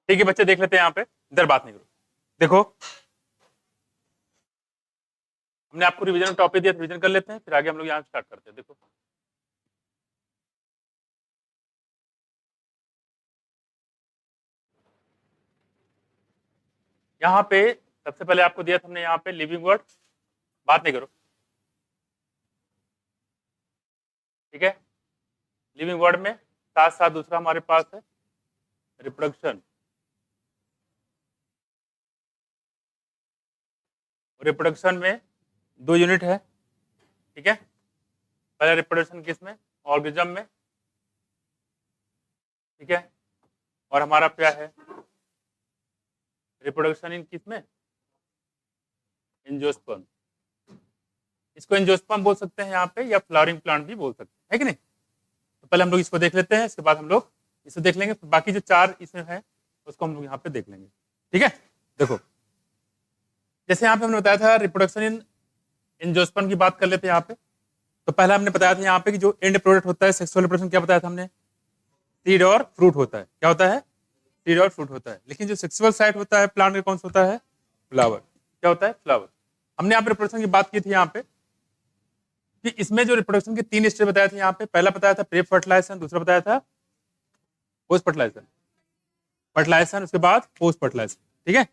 ठीक है बच्चे, देख लेते हैं यहाँ पे, इधर बात नहीं करो। देखो, हमने आपको रिवीजन टॉपिक दिया, रिवीजन कर लेते हैं, फिर आगे हम लोग यहाँ स्टार्ट करते हैं। देखो, यहाँ पे सबसे पहले आपको दिया था हमने यहाँ पे लिविंग वर्ड, बात नहीं करो, ठीक है। लिविंग वर्ड में साथ साथ दूसरा हमारे पास है रिप्रोडक्शन। रिप्रोडक्शन में 2 यूनिट है, ठीक है। पहला रिप्रोडक्शन किस में? ऑर्गेनिज्म में, ठीक है। और हमारा क्या है? रिप्रोडक्शन इन किस में? एंजियोस्पर्म। इसको एंजियोस्पर्म बोल सकते हैं यहाँ पे, या फ्लावरिंग प्लांट भी बोल सकते हैं, है कि नहीं। तो पहले हम लोग इसको देख लेते हैं, इसके बाद हम लोग इसको देख लेंगे, बाकी जो 4 इसमें है उसको हम लोग यहाँ पे देख लेंगे, ठीक है। देखो, जैसे यहाँ पे हमने बताया था रिप्रोडक्शन इन एंजियोस्पर्म की बात कर लेते हैं यहाँ पे। तो पहला हमने बताया था यहाँ पे कि जो एंड प्रोडक्ट होता है सेक्सुअल रिप्रोडक्शन, क्या बताया था हमने? सीड और फ्रूट होता है। क्या होता है? सीड और फ्रूट होता है। लेकिन जो सेक्सुअल साइट होता है प्लांट का, कौन सा होता है? फ्लावर। क्या होता है? फ्लावर। हमने यहाँ पे रिप्रोडक्शन की बात की थी यहाँ पे कि इसमें जो रिप्रोडक्शन के 3 स्टेज बताए थे यहाँ पे। पहला बताया था प्री फर्टिलाइजेशन, दूसरा बताया था पोस्ट फर्टिलाइजेशन, फर्टिलाइजेशन उसके बाद पोस्ट फर्टिलाइजेशन, ठीक है।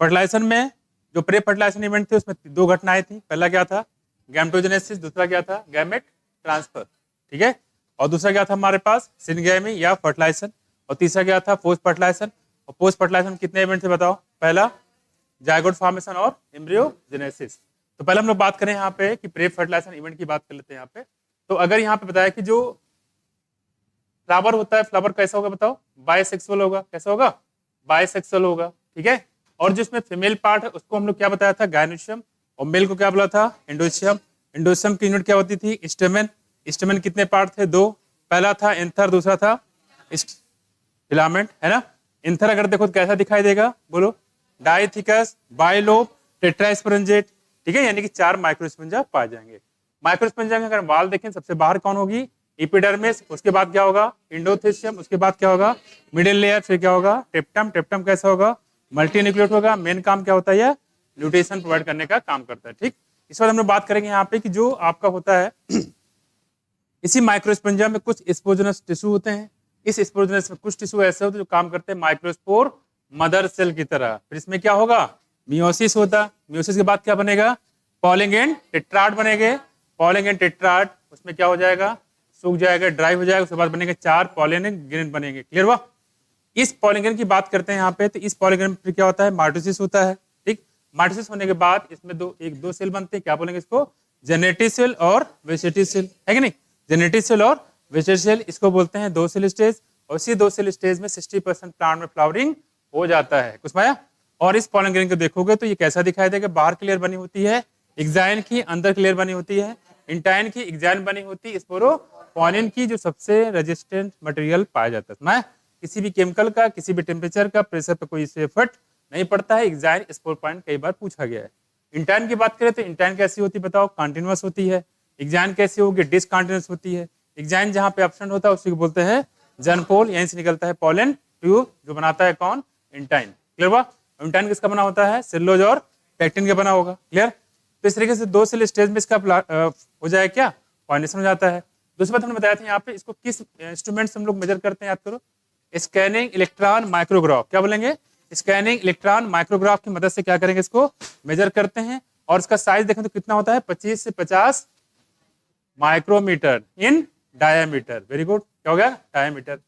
फर्टिलाइजेशन में जो प्री फर्टिलाइजेशन इवेंट थे उसमें 2 घटनाएं थी। पहला क्या था? गैमेटोजेनेसिस, दूसरा क्या था? गैमेट ट्रांसफर, ठीक है। और दूसरा क्या था हमारे पास? सिनगैमी या फर्टिलाइजेशन। और तीसरा क्या था? Post fertilization. और पोस्ट फर्टिलाइजेशन कितने इवेंट थे बताओ? पहला जायगोट फॉर्मेशन और एम्ब्रियोजेनेसिस। तो पहले हम लोग बात करें यहाँ पे कि प्री फर्टिलाइजेशन इवेंट की बात कर लेते हैं यहाँ पे। तो अगर यहाँ पे बताया कि जो फ्लावर होता है, फ्लावर कैसा होगा बताओ? बायसेक्सुअल होगा। कैसा होगा? बायसेक्सुअल होगा, ठीक है। और जिसमें फीमेल पार्ट है उसको हम लोग क्या बताया था? गायनोशियम। और मेल को क्या बोला था? एंडोशियम। एंडोशियम की यूनिट क्या होती थी? स्टेमेन। स्टेमेन कितने पार्ट थे? 2। पहला था एंथर, दूसरा था फिलामेंट, है ना। एंथर अगर देखो तो कैसा दिखाई देगा? बोलो। डाइथिकस, बाइलोब, टेट्रास्पोरेंजेट, ठीक है। यानी कि 4 माइक्रोस्पोंजा पाए जाएंगे। माइक्रोस्पोंजा में अगर वाल देखें, सबसे बाहर कौन होगी? एपिडर्मिस। उसके बाद क्या होगा? एंडोथेशियम। उसके बाद क्या होगा? Middle layer. फिर क्या होगा? टेप्टम। टेप्टम कैसा होगा? मल्टी न्यूक्लिएट होगा। मेन काम क्या होता है? यह न्यूट्रिशन प्रोवाइड करने का काम करता है, ठीक। इस बार हम लोग बात करेंगे यहाँ पे कि जो आपका होता है इसी माइक्रोस्पोंजिया में कुछ स्पोर्जिनस टिश्यू होते हैं। इस स्पोर्जिनस में कुछ टिश्यू ऐसे होते हैं जो काम करते हैं माइक्रोस्पोर मदर सेल की तरह। फिर इसमें क्या होगा? मियोसिस होता। मियोसिस के बाद क्या बनेगा? पॉलिंग एंड टेट्राड बनेंगे। पॉलिंग एंड टेट्राड उसमें क्या हो जाएगा? सूख जाएगा, ड्राई हो जाएगा। उसके बाद बनेंगे 4 पॉलिन ग्रेन बनेंगे। क्लियर हुआ? इस पॉलीगन की बात करते हैं यहाँ पे। तो इस पॉलीगन में क्या होता है? माइटोसिस होता है, ठीक। माइटोसिस होने के बाद इसमें दो सेल बनते हैं। क्या बोलेंगे इसको? जेनेटिक सेल और वेजिटेटिव सेल, है कि नहीं। जेनेटिक सेल और वेजिटेटिव सेल, इसको बोलते हैं 2 सेल स्टेज। और इसी 2 सेल स्टेज में 60% प्लांट में फ्लावरिंग हो जाता है। कुछ पाया? और इस पॉलीगन को देखोगे तो ये कैसा दिखाई देगा? बाहर क्लियर बनी होती है एक्साइन की, अंदर क्लियर बनी होती है इंटाइन की। एक्साइन बनी होती है स्पोरोपोनिन की, जो सबसे रेजिस्टेंट मटेरियल पाया जाता है। किसी भी केमिकल का, किसी भी टेम्परेचर का, प्रेशर पर कोई इससे इफेक्ट नहीं पड़ता है। एक्साइन स्पोरोपोनिन कई बार पूछा गया है। इंटाइन की बात करें तो इंटाइन कैसी होती है बताओ? कंटिन्यूअस होती है। एक्साइन कैसी होगी? डिसकंटिन्यूअस होती है। एक्साइन जहां पे एब्सेंट होता है उसी को बोलते हैं जनपोल। यहीं से निकलता है पॉलन ट्यूब, जो बनाता है कौन? इंटाइन। क्लियर हुआ? इंटाइन किसका बना होता है? सेलुलोज और पैक्टिन का बना होगा। क्लियर? तो इस तरीके से 2 सेल स्टेज में इसका हो जाए क्या? पॉलिनेशन हो जाता है। दूसरी बात हमने बताया था यहाँ पे, इसको किस इंस्ट्रूमेंट से हम लोग मेजर करते हैं? याद करो। Scanning electron micrograph. क्या बोलेंगे? स्कैनिंग इलेक्ट्रॉन माइक्रोग्राफ की मदद से क्या करेंगे? इसको मेजर करते हैं। और इसका साइज देखें तो कितना होता है? 25 से 50 micrometre in diameter. Very good. क्या हो गया? डायमीटर।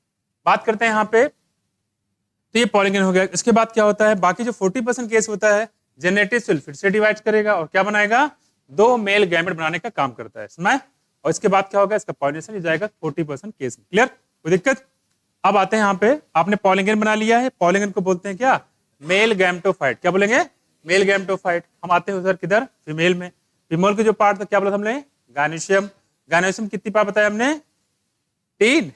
बात करते हैं यहाँ पे, तो ये पॉलीगन हो गया। इसके बाद क्या होता है? बाकी जो 40% केस होता है जेनेटिक सेल फिर से डिवाइड करेगा और क्या बनाएगा? 2 मेल गैमेट बनाने का काम करता है, समझ। और इसके बाद क्या होगा? इसका पॉलिनेशन हो जाएगा 40% केस में। क्लियर? कोई दिक्कत? अब आते हैं यहाँ पे, आपने पॉलीगन बना लिया है। पॉलीगन को बोलते हैं क्या? Male gametophyte. क्या बोलेंगे? Male gametophyte. हम आते हैं उधर किधर? फीमेल में। फीमेल के जो पार्ट था क्या बोला हमने? गायनोशियम। गायनोशियम कितनी पार्ट बताया हमने? 3।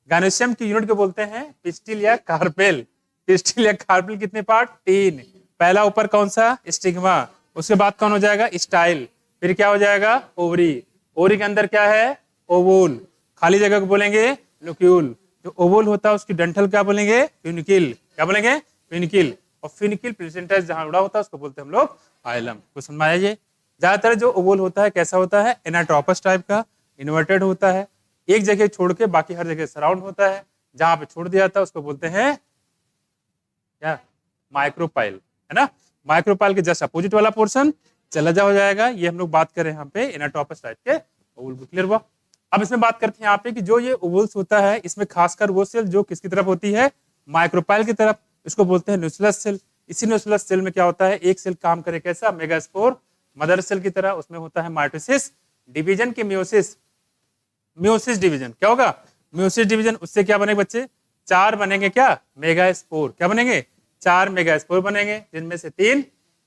गायनोशियम की यूनिट को बोलते हैं पिस्टिल या कार्पेल। पिस्टिल या कार्पेल कितने पार्ट? 3। पहला ऊपर कौन सा, स्टिग्मा, उसके बाद कौन हो जाएगा, स्टाइल, फिर क्या हो जाएगा, ओवरी, ओवरी के अंदर क्या है, ओवूल, खाली जगह को बोलेंगे न्यूक्यूल, जो ओवूल होता है उसकी डंठल क्या बोलेंगे, फ्यूनिकिल, क्या बोलेंगे, फ्यूनिकिल, और फ्यूनिकिल प्लेसेंटा जहां जुड़ा होता है उसको बोलते हैं हम लोग आइलम। कुछ समझ में आया ये? ज्यादातर जो ओवूल होता है कैसा होता है, एनाट्रोपस टाइप का, इन्वर्टेड होता है, एक जगह छोड़ के बाकी हर जगह सराउंड होता है, जहां पे छोड़ दिया था उसको बोलते हैं क्या, माइक्रोपाइल, है ना। माइक्रोपाइल के जस्ट अपोजिट वाला पोर्शन चला हो जाएगा, ये हम लोग बात करें यहाँ पे एनाटोपस टाइप के ओवुल को, क्लियर हुआ। अब इसमें बात करते हैं यहाँ पे कि जो ये ओवुल्स होता है इसमें खासकर वो सेल जो किसकी तरफ होती है, माइक्रोपाइल की तरफ, इसको बोलते हैं न्यूक्लियस सेल। इसी न्यूक्लियस सेल में क्या होता है, एक सेल काम करे कैसा, मेगास्पोर मदर सेल की तरह, उसमें होता है माइटोसिस, डिवीजन के मियोसिस, मियोसिस डिवीजन क्या होगा, मियोसिस डिवीजन, उससे क्या बनेंगे बच्चे, 4 बनेंगे क्या, मेगास्पोर, क्या बनेंगे, 4 मेगास्पोर बनेंगे, जिनमें से 3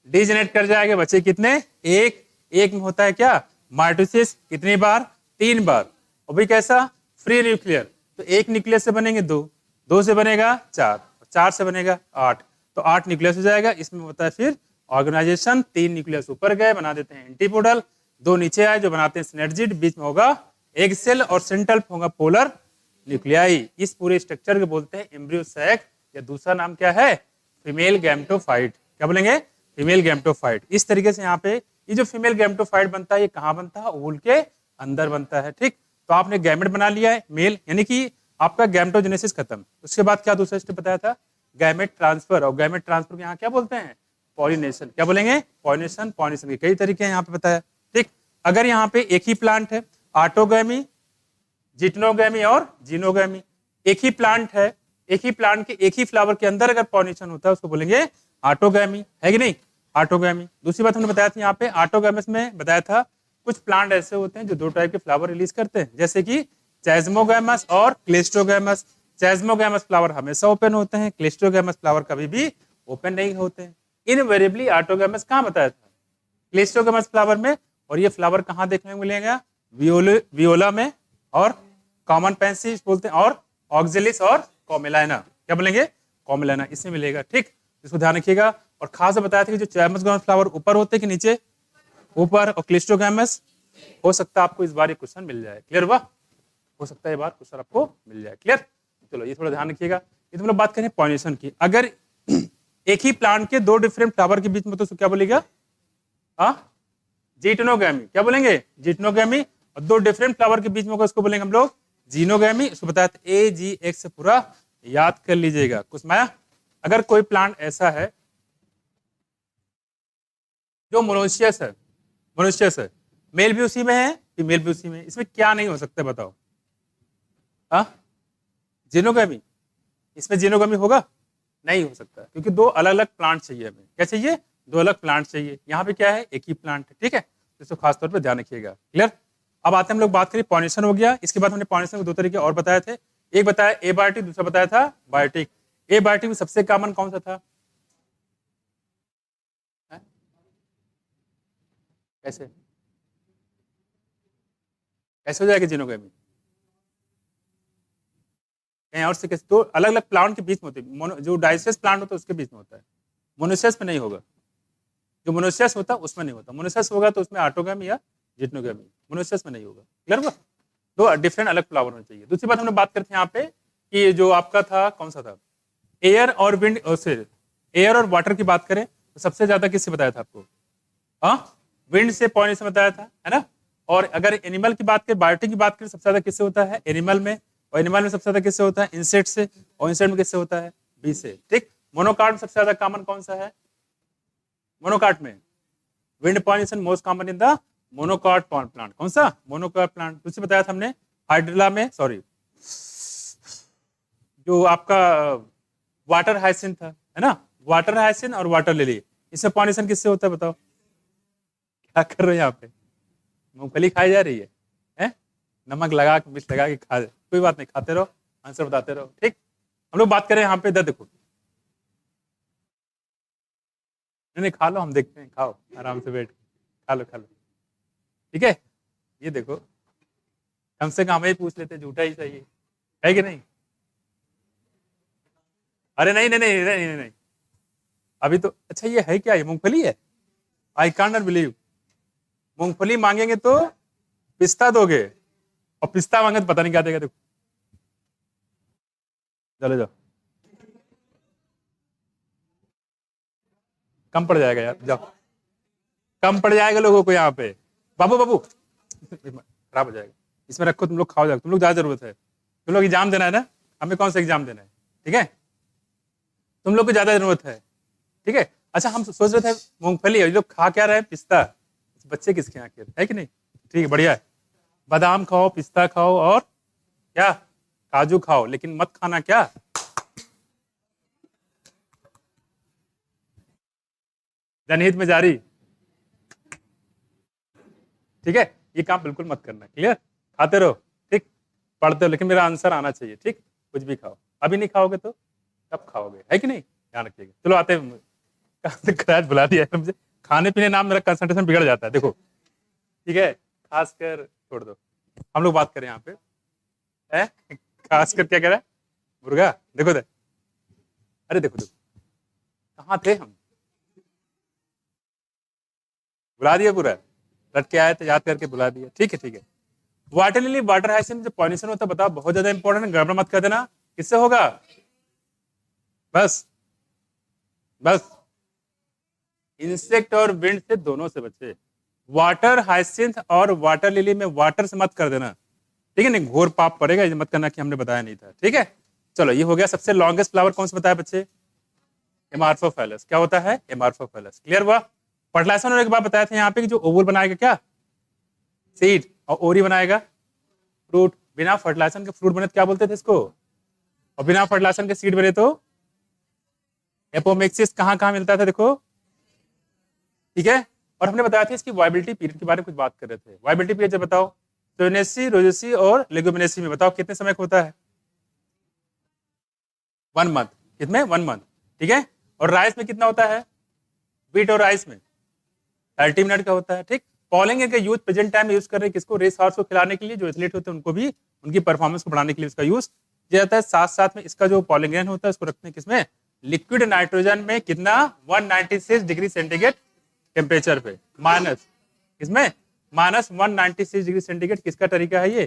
डीजेनेट कर जाएंगे, बच्चे कितने, एक में होता है क्या, माइटोसिस, कितनी बार, 3 बार, और भी कैसा, फ्री न्यूक्लियर, तो एक न्यूक्लियस से बनेंगे 2, 2 से बनेगा 4, 4 से बनेगा 8, तो 8 न्यूक्लियस हो जाएगा। इसमें होता है फिर ऑर्गेनाइजेशन, 3 न्यूक्लियस ऊपर गए बना देते हैं एंटीपोडल, 2 नीचे आए जो बनाते हैं सिनर्जिड, बीच में होगा एग सेल और सेंट्रल होगा पोलर न्यूक्लियाई। इस पूरे स्ट्रक्चर को बोलते हैं एम्ब्रियो सैक, या दूसरा नाम क्या है, फीमेल गैमेटोफाइट, क्या बोलेंगे, फीमेल गैमेटोफाइट। इस तरीके से यहाँ पे ये जो फीमेल गैमेटोफाइट बनता है ये कहाँ बनता है, ओवुल के अंदर बनता है, ठीक। तो आपने गैमेट बना लिया है मेल, यानी कि आपका गैमेटोजेनेसिस खत्म, उसके बाद क्या दूसरा स्टेप बताया था, गैमेट ट्रांसफर, और गैमेट ट्रांसफर यहाँ क्या बोलते हैं, पॉलिनेशन, क्या बोलेंगे, पॉलिनेशन, पॉलिनेशन के कई तरीके हैं यहाँ पे बताया, ठीक। अगर यहाँ पे एक ही प्लांट है, ऑटोगैमी, जिटनोगैमी और जीनोगैमी, एक ही प्लांट है, एक ही प्लांट के एक ही फ्लावर के अंदर अगर पॉलिनेशन होता है उसको बोलेंगे ऑटोगैमी, है कि नहीं, ऑटोगैमी। दूसरी बात हमने बताया था यहाँ पे ऑटोगैमस में बताया था कुछ प्लांट ऐसे होते हैं जो 2 टाइप के फ्लावर रिलीज करते हैं, जैसे कि चैजमोगैमस और क्लेस्टोगैमस। चैजमोगैमस फ्लावर हमेशा ओपन होते हैं, क्लेस्टोगैमस फ्लावर कभी भी ओपन नहीं होते हैं। इनवेरिएबली ऑटोगैमस कहाँ बताया था, क्लेस्टोगैमस फ्लावर में, और ये फ्लावर कहाँ देखने को मिलेगा, वियोला में, और कॉमन पेंसिस बोलते हैं, और ऑक्सिलिस और कॉमेलाइना, क्या बोलेंगे, कॉमेलाइना, इसमें मिलेगा, ठीक। इसको ध्यान रखिएगा। और खास बताया था कि जो चैजमोगैमस फ्लावर ऊपर होते हैं कि नीचे, ऊपर, और क्लिस्टोगैमस, हो सकता है आपको इस बार ये क्वेश्चन मिल जाए, क्लियर हुआ, हो सकता है ये बार क्वेश्चन आपको मिल जाए, क्लियर। चलो ये थोड़ा ध्यान रखिएगा। ये तो लोग बात करें पॉलिनेशन की, अगर एक ही प्लांट के 2 डिफरेंट फ्लावर के बीच में तो क्या बोलेगा, जिटनोगैमी, क्या बोलेंगे, जिटनोगैमी, और 2 डिफरेंट फ्लावर के बीच में होगा उसको बोलेंगे हम लोग जीनोगैमी। इसको बताया था AGX से पूरा याद कर लीजिएगा कुछ माया। अगर कोई प्लांट ऐसा है जो मोनोशियस है, मोनोशियस है, मेल भी उसी में है, फीमेल भी उसी में है, इसमें क्या नहीं हो सकता बताओ, जीनोगैमी, इसमें जीनोगैमी होगा, नहीं हो सकता, क्योंकि 2 अलग अलग प्लांट चाहिए हमें, क्या चाहिए, 2 अलग प्लांट चाहिए। यहाँ पे क्या है, एक ही प्लांट है, ठीक है, इसको खास तौर पे ध्यान रखिएगा, क्लियर। अब आते हैं हम लोग बात करें पॉलिनेशन हो गया, इसके बाद हमने पॉलिनेशन के 2 तरीके और बताए थे, एक बताया एबायोटिक, दूसरा बताया था बायोटिक। एबायोटिक में सबसे कॉमन कौन सा था, कैसे कैसे हो जाएगा जीनोगैमी, कहीं और से कैसे, 2 अलग अलग प्लांट के बीच में होते हैं, जो डाइसियस प्लांट होता है उसके बीच में होता है, मोनोसियस में नहीं होगा, जो मोनोसियस होता है उसमें नहीं होता, मोनोसियस होगा तो उसमें ऑटोगैमी या जिटनोगैमी, मोनोसियस में नहीं होगा, क्लियर हुआ। 2 डिफरेंट अलग फ्लावर होने चाहिए। दूसरी बात हमने बात करते हैं यहाँ पे कि जो आपका था कौन सा था, एयर और विंड, एयर और वाटर की बात करें तो सबसे ज्यादा किससे बताया था आपको, विंड से पॉलिनेशन बताया था, है ना। और अगर एनिमल की बात करें, बायोटिक की बात करें, सबसे ज्यादा किससे होता है, एनिमल में, और एनिमल में सबसे ज्यादा किससे होता है, इंसेक्ट से, और इंसेक्ट में किससे होता है, बी से, ठीक। मोनोकार्ट में सबसे ज्यादा कॉमन कौन सा है, मोनोकार्ट में wind pollination most common in the monocot plant, कौन सा, मोनोकार्ट प्लांट। दूसरी बताया था हमने हाइड्रिला में, सॉरी, जो आपका वाटर हाइसिंथ था, है ना, वाटर हाइसिंथ और वाटर लिली, इसमें पॉलिनेशन किससे होता है बताओ, क्या कर रहे हो यहाँ पे, मूंगफली खाई जा रही है? नमक लगा के, मिर्च लगा के खा, कोई बात नहीं, खाते रहो, आंसर बताते रहो, ठीक। हम लोग बात करें यहाँ पे, देखो, नहीं खा लो, हम देखते हैं, खाओ आराम से बैठ, खा लो खा लो, ठीक है। ये देखो, कम से कम हमें ही पूछ लेते, झूठा ही चाहिए, है कि नहीं, अरे नहीं नहीं नहीं नहीं नहीं, नहीं। अभी तो अच्छा ये है क्या, ये मूंगफली है? आई कांट नॉट बिलीव, मूंगफली मांगेंगे तो पिस्ता दोगे, और पिस्ता मांगे तो पता नहीं क्या देगा। देखो चलो जाओ, कम पड़ जाएगा यार, जाओ कम पड़ जाएगा लोगों को यहाँ पे। बाबू बाबू खराब हो जाएगा, इसमें रखो, तुम लोग खाओ जाओ, तुम लोग ज्यादा जरूरत है, तुम लोग एग्जाम देना है ना, हमें कौन सा एग्जाम देना है, ठीक है, तुम लोग को ज्यादा जरूरत है, ठीक है। अच्छा हम सोच रहे थे मूंगफली, ये लोग खा क्या रहे हैं, पिस्ता, बच्चे किसके यहाँ आखिर, है कि नहीं, ठीक है बढ़िया है। बादाम खाओ, पिस्ता खाओ, और क्या, काजू खाओ, लेकिन मत खाना क्या, जनहित में जारी, ठीक है, ये काम बिल्कुल मत करना, क्लियर, खाते रहो, ठीक, पढ़ते हो, लेकिन मेरा आंसर आना चाहिए, ठीक, कुछ भी खाओ, अभी नहीं खाओगे तो कब खाओगे, है कि नहीं, ध्यान रखिएगा। चलो आते हैं, कहाँ से क्रैच बुला दिया है मुझे, खाने पीने नाम मेरा कंसंट्रेशन बिगड़ जाता है, देखो, ठीक है, खासकर छोड़ दो, हम लोग बात करें यहाँ पे, है खासकर क्या कह रहा है, मुर्गा, देखो दे, अरे देखो देखो, कहाँ थे हम, बुला दिया पूरा, रट के आए थे, याद करके बुला दिया, ठीक है ठीक है। वाटर लिली वाटर हाइसिंथ जो पॉलिनेशन होता है, बताओ, बहुत ज्यादा इंपॉर्टेंट है, गड़बड़ मत कर देना, किससे होगा, बस बस इंसेक्ट और विंड से, दोनों से बचे, वाटर हाइसिंथ और वाटर लिली में वाटर से मत कर देना, ठीक है, नहीं घोर पाप पड़ेगा, ये मत करना कि हमने बताया नहीं था, ठीक है। चलो ये हो गया, सबसे लॉन्गेस्ट फ्लावर कौन सा बताया बच्चे, एमार्फोफाइलस, क्या होता है, एमार्फोफाइलस, क्लियर हुआ। फर्टिलाइजेशन होने के बाद बताया था यहाँ पे कि जो ओवुल बनाएगा क्या, सीड, और ओरी बनाएगा फ्रूट, बिना फर्टिलाइजेशन के फ्रूट बने तो क्या बोलते थे इसको, और बिना फर्टिलाइजेशन के सीड बने तो एपोमिक्सिस, कहाँ कहाँ मिलता था देखो, ठीक है। और हमने बताया था इसकी वाइबिलिटी पीरियड के बारे में कुछ बात कर रहे थे, वाइबिलिटी पीरियड जब बताओ, सोनेसी, रोजेसी और लेगुमिनेसी में बताओ कितने समय का होता है, 1 मंथ, कितने 1 मंथ, ठीक है। और राइस में कितना होता है, व्हीट और राइस में 30 मिनट का होता है, ठीक। पॉलिंग का यूज प्रेजेंट टाइम में यूज कर रहे हैं किसको, रेस हॉर्स को खिलाने के लिए, जो एथलीट होते हैं उनको भी उनकी परफॉर्मेंस को बढ़ाने के लिए इसका यूज किया जाता है। साथ साथ में इसका जो पॉलिंग होता है उसको रखते हैं किसमें, लिक्विड नाइट्रोजन में, कितना 196 डिग्री सेंटीग्रेड टेम्परेचर पे, माइनस किसमें, माइनस 196 डिग्री सेंटीग्रेड, किसका तरीका है ये,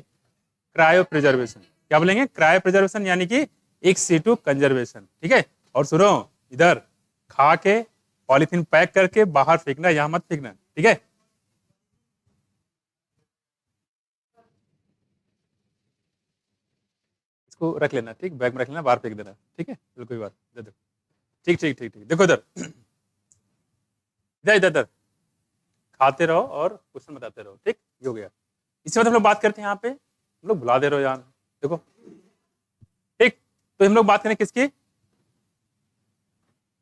क्रायो प्रिजर्वेशन, क्या बोलेंगे, क्रायो प्रिजर्वेशन, यानी कि एक सीटू कंजर्वेशन, ठीक है। और सुनो, इधर खा के पॉलीथीन पैक करके बाहर फेंकना, यहां मत फेंकना, ठीक है। इसको रख लेना, ठीक, बैग में रख लेना, बाहर फेंक देना, ठीक है, चलो कोई बात, देखो ठीक ठीक ठीक ठीक, देखो इधर इधर इधर इधर, खाते रहो और क्वेश्चन बताते रहो, ठीक, ये हो गया। इसके बाद हम लोग बात करते हैं यहाँ पे, हम लोग भुला दे रहे हो यार, देखो, ठीक, तो हम लोग बात करें किसकी,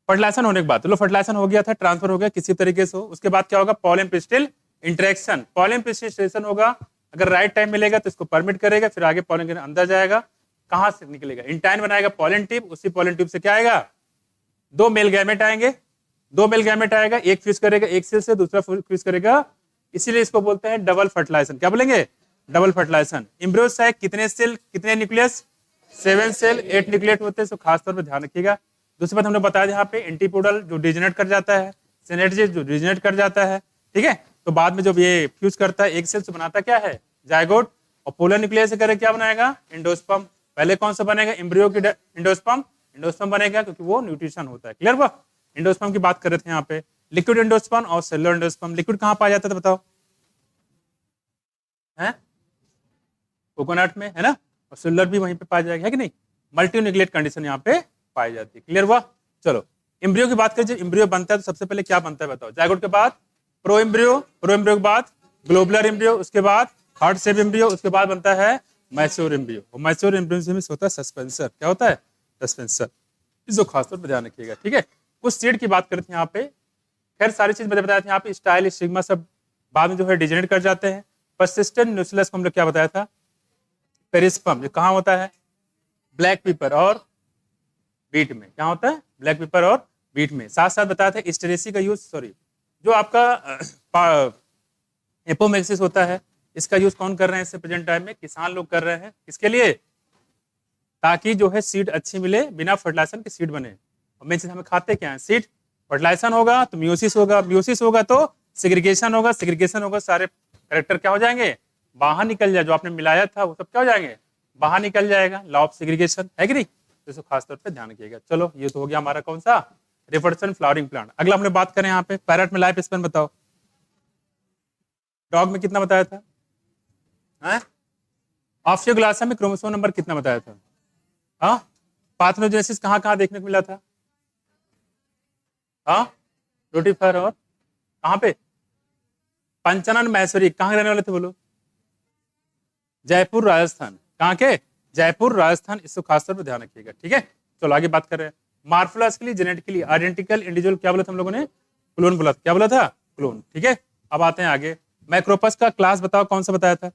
फर्टिलाइजेशन होने के बाद, चलो फर्टिलाइजेशन हो गया था, ट्रांसफर हो गया किसी तरीके से हो, उसके बाद क्या होगा, pollen pistil interaction, pollen pistil होगा, अगर राइट टाइम मिलेगा तो इसको परमिट करेगा, फिर आगे पॉलन के अंदर जाएगा, कहां से निकलेगा, इंटाइन बनाएगा पॉलन ट्यूब, उसी पॉलन ट्यूब से क्या आएगा, 2 मेल गैमेट आएंगे, 2 मेल गैमेट आएगा, एक फ्यूज करेगा एक सेल से, दूसरा फ्यूज करेगा, इसीलिए इसको बोलते हैं डबल फर्टिलाइजेशन, क्या बोलेंगे, डबल फर्टिलाइजेशन। एम्ब्रियो साइक कितने सेल, कितने न्यूक्लियस, 7 सेल, 8 न्यूक्लियट होते हैं, तो खासतौर पर ध्यान रखिएगा। दूसरी बात हमने बताया यहाँ पे, एंटीपोडल जो डिजेनेट कर जाता है, सिनेर्जिस जो डिजेनेट कर जाता है, ठीक है, तो बाद में जब ये फ्यूज करता है एक सेल से बनाता क्या है, जायगोट, और पोलर न्यूक्लियस से करे क्या बनाएगा, एंडोस्पर्म, पहले कौन सा बनेगा, एम्ब्रियो की एंडोस्पर्म, एंडोस्पर्म बनेगा क्योंकि वो न्यूट्रिशन होता है, क्लियर हुआ। एंडोस्पर्म की बात कर रहे थे यहाँ पे, लिक्विड एंडोस्पर्म और सेलुलर एंडोस्पर्म, लिक्विड कहाँ पाया जाता है बताओ, है कोकोनट में, है ना, और सेलुलर भी वहीं पे पाया जाएगा, है कि नहीं, मल्टी न्यूक्लिएट कंडीशन यहाँ पे पाई जाती है, क्लियर हुआ। चलो एम्ब्रियो की बात करें, जब एम्ब्रियो बनता है तो सबसे पहले क्या बनता है बताओ, जायगोट के बाद प्रो एम्ब्रियो, प्रो एम्ब्रियो के बाद ग्लोबुलर एम्ब्रियो, उसके बाद हार्ट शेप एम्ब्रियो, उसके बाद बनता है मैच्योर एम्ब्रियो, और मैच्योर एम्ब्रियो में होता है सस्पेंसर, क्या होता है, सस्पेंसर, इसको खासतौर पर ध्यान रखिएगा, ठीक है। कुछ सीड की बात करते हैं यहाँ पे, खैर सारी चीज मैंने बताया था यहाँ पे, स्टाइल स्टिग्मा सब बाद में जो है डिजेनेट कर जाते हैं। परसिस्टेंट न्यूक्लियस को हम लोग क्या बताया था, पेरिस्पर्म, जो कहाँ होता है, ब्लैक पेपर और बीट में, क्या होता है, ब्लैक पेपर और बीट में। साथ साथ बताया था स्टेरेसी का यूज, सॉरी, जो आपका एपोमेक्सिस होता है, इसका यूज कौन कर रहे हैं इससे प्रेजेंट टाइम में, किसान लोग कर रहे हैं, किसके लिए, ताकि जो है सीड अच्छी मिले, बिना फर्टिलाइजेशन के सीड बने, और मेन चीज हमें खाते क्या है, सीड, फर्टिलाइजेशन होगा तो म्यूसिस होगा, म्यूसिस होगा तो सेग्रीगेशन होगा, सेग्रीगेशन होगा, सारे कैरेक्टर क्या हो जाएंगे, बाहर निकल जाए, जो आपने मिलाया था वो सब क्या हो जाएंगे, बाहर निकल जाएगा, लॉ ऑफ सेग्रीगेशन है कि नहीं, तो इसको खास तौर पे ध्यान रखिएगा। चलो ये तो हो गया हमारा कौन सा, रिवर्सन फ्लावरिंग प्लांट। अगला हमने बात करें यहाँ पे पैरेट में लाइफ स्पैन बताओ, डॉग में कितना बताया था, ऑस्टियोग्लासा में क्रोमोसोम नंबर कितना बताया था, हाँ, पार्थेनोजेनेसिस कहाँ कहाँ देखने को मिला था, हाँ, रोटिफर और कहाँ पे, पंचानन मैसूरी, कहाँ रहने वाले थे बोलो, जयपुर राजस्थान, कहाँ के, जयपुर राजस्थान, इसको खासतौर पर ध्यान रखिएगा, ठीक है। चलो आगे बात कर रहे हैं, मार्फोलॉजिकली जेनेटिकली आइडेंटिकल इंडिविजुअल क्या बोला था हम लोगों ने, क्लोन बोला, क्या बोला था, क्लोन, ठीक है। अब आते हैं आगे, मैक्रोपस का क्लास बताओ कौन सा बताया था,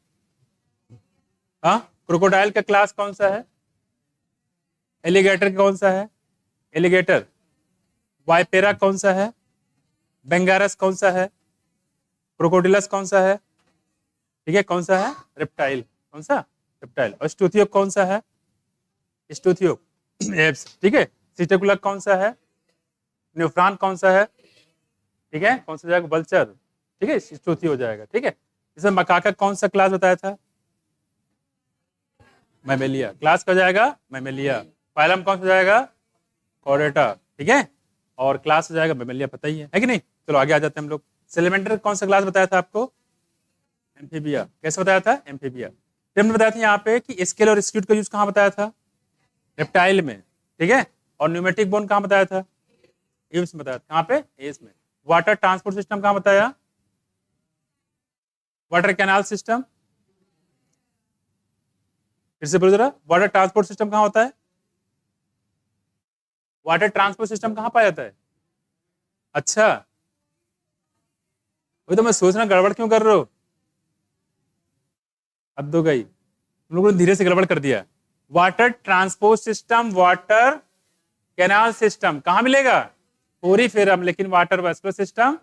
हाँ, क्रोकोडाइल का क्लास कौन सा है, एलिगेटर का कौन सा है, एलिगेटर, वाइपेरा कौन सा है, बेंगारस कौन सा है, क्रोकोडिलस कौन सा है, ठीक है, कौन सा है, रेप्टाइल, कौन सा, रेप्टाइल, और स्टूथियो कौन सा है, स्टूथियो एप्स, ठीक है, सिटेकुला कौन सा है, न्यूफ्रॉन कौन सा है, ठीक है, कौन सा जाएगा, वल्चर, ठीक है, स्टूथियो हो जाएगा, ठीक है। इसमें मकाका कौन सा क्लास बताया था, मैमेलिया, क्लास का जाएगा मैमेलिया, फाइलम कौन सा जाएगा, कॉर्डेटा, ठीक है, और क्लास हो जाएगा मैमेलिया, पता ही है कि नहीं। चलो आगे आ जाते हैं हम लोग, सेलेमेंडर कौन सा क्लास बताया था आपको, एम्फीबिया, कैसे बताया था, एम्फीबिया। फिर हमने बताया था यहाँ पे कि स्केल और स्क्यूट का यूज कहाँ बताया था, रेप्टाइल में, ठीक है, और न्यूमेटिक बोन कहाँ बताया था, एव्स में बताया था, कहाँ पे, एस में। वाटर ट्रांसपोर्ट सिस्टम कहाँ बताया, वाटर कैनाल सिस्टम, फिर से बोलो जरा, वाटर ट्रांसपोर्ट सिस्टम कहाँ होता है, वाटर ट्रांसपोर्ट सिस्टम कहाँ पाया जाता है, अच्छा, वही तो मैं सोच रहा गड़बड़ क्यों कर रहे हो, अब दो गई, तुम लोगों ने धीरे से गड़बड़ कर दिया। Water transport system, water canal system कहाँ मिलेगा, पोरीफेरम, लेकिन वाटर वेस्कुलर सिस्टम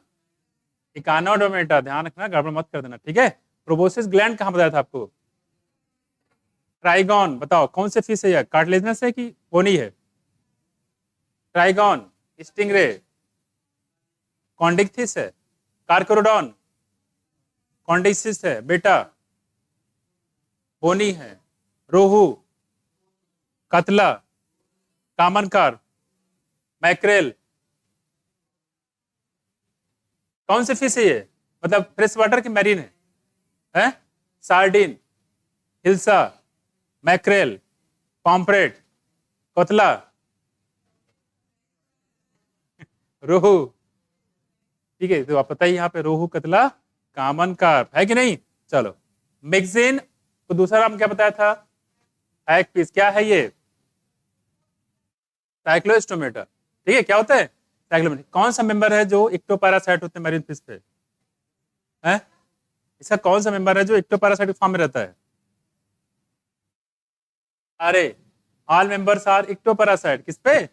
इकानोडोमेटा, ध्यान रखना गड़बड़ मत कर देना, ठीक है। प्रोबोसिस ग्लैंड कहाँ बताया था आपको, ट्राइगॉन, बताओ कौन से फिश है यह, कार्टिलेजिनस है कि बोनी है, ट्राइगॉन, स्टिंगरे, कॉन्डिक्थिस है, कार्कोरोडॉन, कॉन्डिक्सिस है बेटा, बोनी है, रोहू, कतला, कामन कार्प, मैक्रेल, कौन से फिश है ये, मतलब फ्रेश वाटर की मैरीन है? सार्डिन, हिल्सा, मैक्रेल, पॉम्फ्रेट, कतला, रोहू, ठीक है, तो आप पता ही यहाँ पे रोहू, कतला, कामन कार्प है कि नहीं। चलो मैगजीन को दूसरा नाम क्या बताया था, हैग फिश, क्या है ये, साइक्लोस्टोमेटा, ठीक है, क्या होता है, साइक्लोमेटा। कौन सा मेंबर है जो इक्टोपैरासाइट होते हैं मैरीन फिश पे, है इसका कौन सा मेंबर है जो इक्टोपैरासाइट फॉर्म में रहता है, अरे ऑल मेंबर्स आर इक्टोपैरासाइट, किस पे,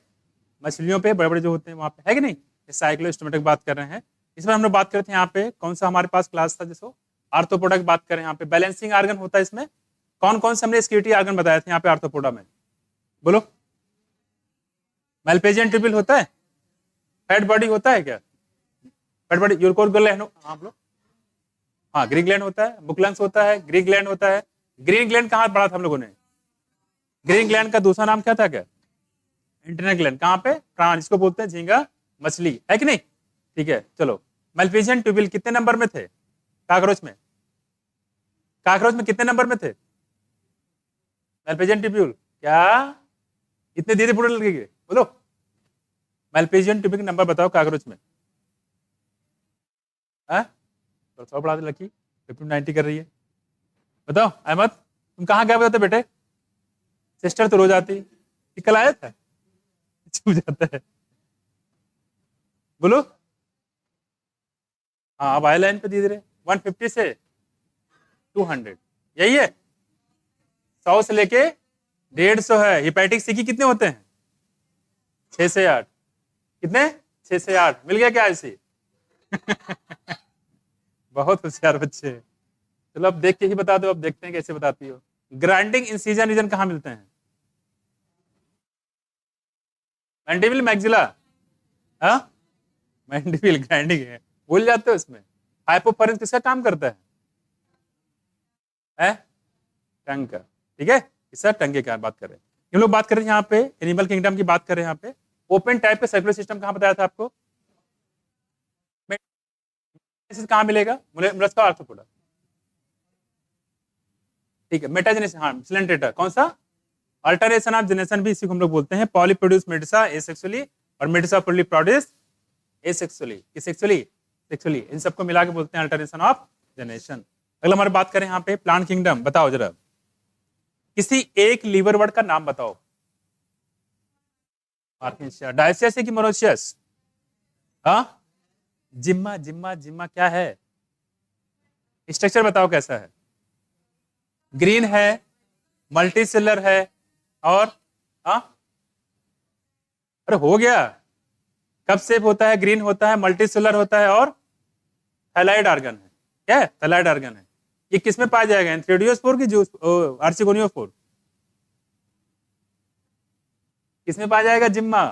मछलियों पे, बड़े बड़े जो होते हैं वहां पे, है कि नहीं। साइक्लोस्टोमेटा की बात कर रहे हैं। इसमें हम लोग बात करते हैं यहाँ पे कौन सा हमारे पास क्लास था, जिसको आर्थ्रोपोडा की बात करें, यहाँ पे बैलेंसिंग आर्गन होता है। इसमें कौन कौन से हमने स्किल्टी आर्गन बताए थे यहाँ पे आर्थ्रोपोडा में, बोलो, मैल्पेजियन ट्यूबिल होता है, फैट बॉडी होता है क्या, फैट बॉडी, यूरकोर ग्लैंड, हाँ बोलो, हाँ ग्रीन ग्लैंड होता है, बुकलंस होता है, ग्रीन ग्लैंड होता है। ग्रीन ग्लैंड कहाँ पढ़ा था हम लोगों ने, ग्रीन ग्लैंड का दूसरा नाम क्या था, क्या, इंटरनल ग्लैंड, कहाँ पे, प्राण, जिसको बोलते हैं झींगा मछली, है कि नहीं, ठीक है। चलो मैल्पेजियन ट्यूबिल कितने नंबर में थे, काकरोच में, काकरोच में कितने नंबर में थे मैल्पेजियन ट्यूब्यूल, क्या इतने धीरे पूरे लगेंगे, बोलो, मैल्पेजियन ट्यूबिल नंबर बताओ काकरोच में, थोड़ा बढ़ा दे, लकी 50-90 कर रही है, बताओ। अहमद तुम कहाँ गए बताते बेटे, सिस्टर तो रोज आती, कल आया था, छू जाता है, बोलो, हाँ अब आए लाइन पे धीरे, 150 से 200, यही है, 100 से लेके 150 है। हिपैटिक सी कितने होते हैं, 6 से 8, कितने, 6 से 8, मिल गया क्या ऐसी बहुत होशियार बच्चे। चलो अब देख के ही बता दो, अब देखते हैं कैसे बताती हो। ग्राइंडिंग इंसिजन रीजन कहाँ मिलते हैं, मैंडिबल, मैक्सिला, हाँ मैंडिबिल ग्राइंडिंग है, भूल जाते हो इसमें। हाइपोफारिंक्स किसका काम करता है? टंग का, ठीक है, इसका टंग के क्या बात कर रहे हैं हम लोग, बात कर रहे हैं यहाँ पे एनिमल किंगडम की बात कर रहे हैं यहाँ पे। ओपन टाइप का सर्कुलर सिस्टम कहाँ बताया था आपको? कहाँ मिलेगा? मुलस्का आर्थ्रोपोडा, ठीक है। मेटाजेनेसिस, हाँ सिलेंट्रेटा, कौन सा? अल्टरनेशन ऑफ जनरेशन भी इसी को हम लोग बोलते हैं। पॉलीप्रोड्यूस मेडिसा एसेक्सुअली और मेडिसा प्रोड्यूस एसेक्सुअली, सेक्सुअली, सेक्सुअली, इन सबको मिला के बोलते हैं अल्टरनेशन ऑफ जनरेशन। अगला हमारे बात करें यहाँ पे प्लांट किंगडम, बताओ जरा किसी एक लीवर वर्ड का नाम बताओ। मार्केशिया, डायसियस है कि मोनोशियस? हाँ, जिम्मा, जिम्मा, जिम्मा क्या है? स्ट्रक्चर बताओ कैसा है? ग्रीन है, मल्टी सेलर है, और हाँ, अरे हो गया, कब शेप होता है? ग्रीन होता है, मल्टी सेलर होता है, और थैलाइड ऑर्गन है। क्या है? थैलाइड ऑर्गन है। ये किस में पाया जाएगा? एंथ्रेडियोस्पोर की जूस, आर्चिगोनियोफोर, किसमें पाया जाएगा? जिम्मा,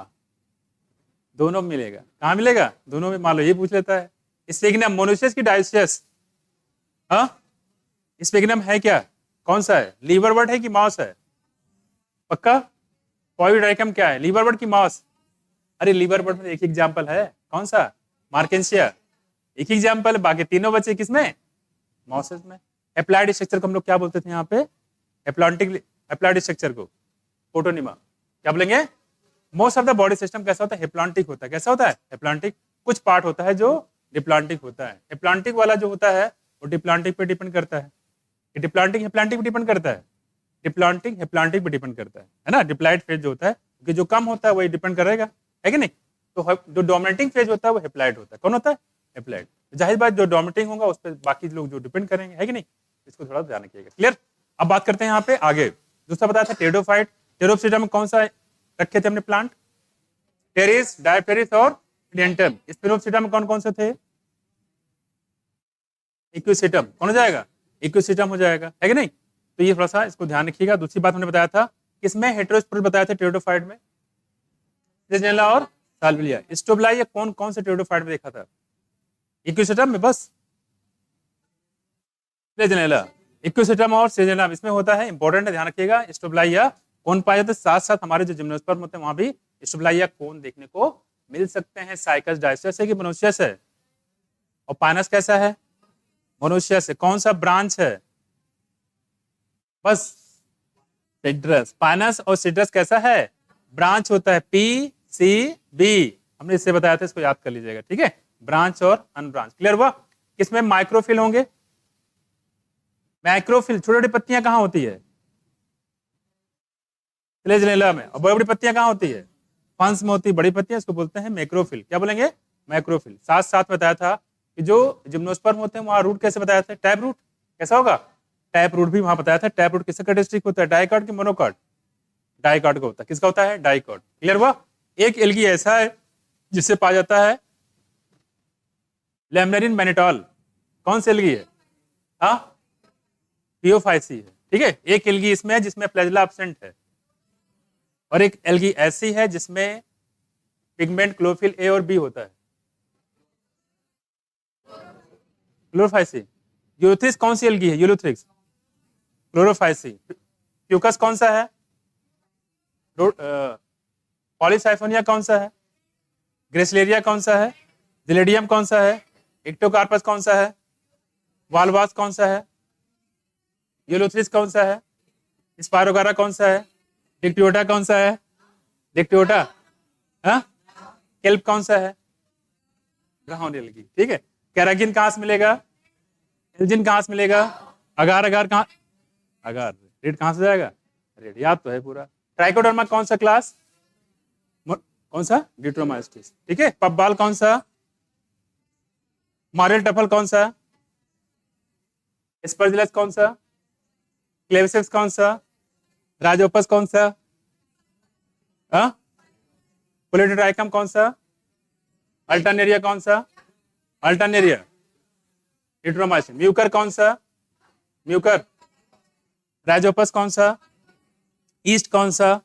दोनों में मिलेगा। कहाँ मिलेगा? दोनों में। मान लो ये पूछ लेता है स्फिग्नम मोनोशियस की डायसियस? हाँ, स्फिग्नम है क्या? कौन सा है? लीवर वर्ड है कि माउस है? पक्का? पॉलीडाइकम क्या है? लीवर वर्ड की माउस? अरे लीवर वर्ड में एक एग्जाम्पल है, कौन सा? मार्केशिया, एक एग्जाम्पल, बाकी तीनों बच्चे किसमें? माउसेस में। एप्लाइड स्ट्रक्चर को हम लोग क्या बोलते थे यहाँ पे? एप्लाइड स्ट्रक्चर को फोटोनिमा क्या बोलेंगे? Most of the body system कैसा होता है? हेप्लांटिक होता है। कैसा होता है? हेप्लांटिक। कुछ पार्ट होता है जो डिप्लांटिक होता है। हेप्लांटिक वाला जो होता है वो डिप्लांटिक पे डिपेंड करता है। डिप्लांटिक हेप्लांटिक पे डिपेंड करता है, डिप्लांटिक हेप्लांटिक पे डिपेंड करता है ना। डिप्लाइड फेज जो होता है, क्योंकि जो कम होता है वही डिपेंड करेगा, है कि नहीं? तो जो डोमिनेटिंग फेज होता है वो हेप्लाइड होता है। कौन होता है? हेप्लाइड। जाहिर बात जो डोमिनेटिंग होगा उस पर बाकी लोग जो डिपेंड करेंगे, है कि नहीं? इसको थोड़ा ध्यान रखिएगा। क्लियर? अब बात करते हैं यहाँ पे आगे। दूसरा बताया था टेरिडोफाइट। टेरोप्सिडा में कौन सा रखे थे हमने प्लांट? टेरिस, डायप्टेरिस और डेंटम। स्पिनोप्सिडा में कौन कौन से थे? इक्विसिटम। कौन हो जाएगा? इक्विसिटम हो जाएगा, है कि नहीं? तो ये थोड़ा सा इसको ध्यान रखिएगा। दूसरी बात हमने बताया था किसमें? हेटेरोस्पोरल बताया था टेरिडोफाइट में, सेजेनेला और साल्विलिया। स्टोब्लाई कौन कौन से टेरिडोफाइट में देखा था? इक्विसिटम में बस, सेजेनेला, इक्विसिटम और सेजेनेला इसमें होता है। इंपॉर्टेंट है, ध्यान रखिएगा। स्टोब्लाइया कौन पाया जाता है? साथ साथ हमारे जो जिम्नोस्पर्म होते हैं वहां भी स्टोब्लाइया कौन देखने को मिल सकते हैं। साइकस डायसियस है कि मोनोशियस है? और पाइनस कैसा है? मोनोशियस है। कौन सा ब्रांच है? बस सिट्रस। पाइनस और सिट्रस कैसा है? ब्रांच होता है, PCB। हमने इससे बताया था, इसको याद कर लीजिएगा, ठीक है? ब्रांच और अनब्रांच। क्लियर हुआ? किसमें माइक्रोफिल होंगे? माइक्रोफिल, छोटी छोटी पत्तियां कहाँ होती है? फ्लैजेलेला में। और बड़ी बड़ी पत्तियां कहाँ होती है? फंस में होती है। बड़ी पत्तियां इसको बोलते हैं मैक्रोफिल। क्या बोलेंगे? मैक्रोफिल। साथ साथ बताया था कि जो जिम्नोस्पर्म होते हैं वहां रूट कैसे बताया था? Tap root. कैसा होगा? टैप रूट भी वहां बताया था। टैप रूट किसका कैरेक्टरिस्टिक होता है? डाइकॉट की मोनोकॉट? डाइकॉट का होता है। किसका होता है? डाइकॉट। क्लियर हुआ? एक एल्गी ऐसा है जिससे पाया जाता है लैमनेरिन मैनिटॉल। कौन सी एल्गी है? हाँ, पियोफाइसी है, ठीक है। एक एल्गी इसमें है जिसमें फ्लैजेला एब्सेंट है, और एक एल्गी ऐसी है जिसमें पिगमेंट क्लोरोफिल ए और बी होता है। क्लोरोफाइसी। यूलोथ्रिक्स कौन सी एल्गी है? यूलोथ्रिक्स। क्लोरोफाइसी। प्यूकस कौन सा है? पॉलीसाइफोनिया कौन सा है? ग्रेसिलेरिया कौन सा है? जिलेडियम कौन सा है? इक्टोकार्पस कौन सा है? वालवास कौन सा है? यूलोथ्रिक्स कौन सा है? स्पायरोगारा कौन सा है? डिक्टियोटा कौन सा है? डिक्टियोटा। हाँ, केल्प कौन सा है? ब्राउन एल्गी, ठीक है। कैरागिन कहां से मिलेगा? एल्जिन कहां से मिलेगा? अगार, अगार कहां? अगार। रेड कहां से जाएगा? रेड, याद तो है पूरा। ट्राइकोडर्मा कौन सा क्लास? कौन सा? डिट्रोमाइस्टिस, ठीक है। पब्बाल कौन सा? मॉरेल टफल कौन सा? एस्परजिलस कौन सा? क्लेविसेप्स कौन सा? राजोपस कौन सा? पोलिटोट्राइकम कौन सा? अल्टरनेरिया कौन सा? अल्टरनेरिया। डिट्रोमाइसिन। म्यूकर कौन सा? म्यूकर। राजोपस कौन सा? ईस्ट कौन सा?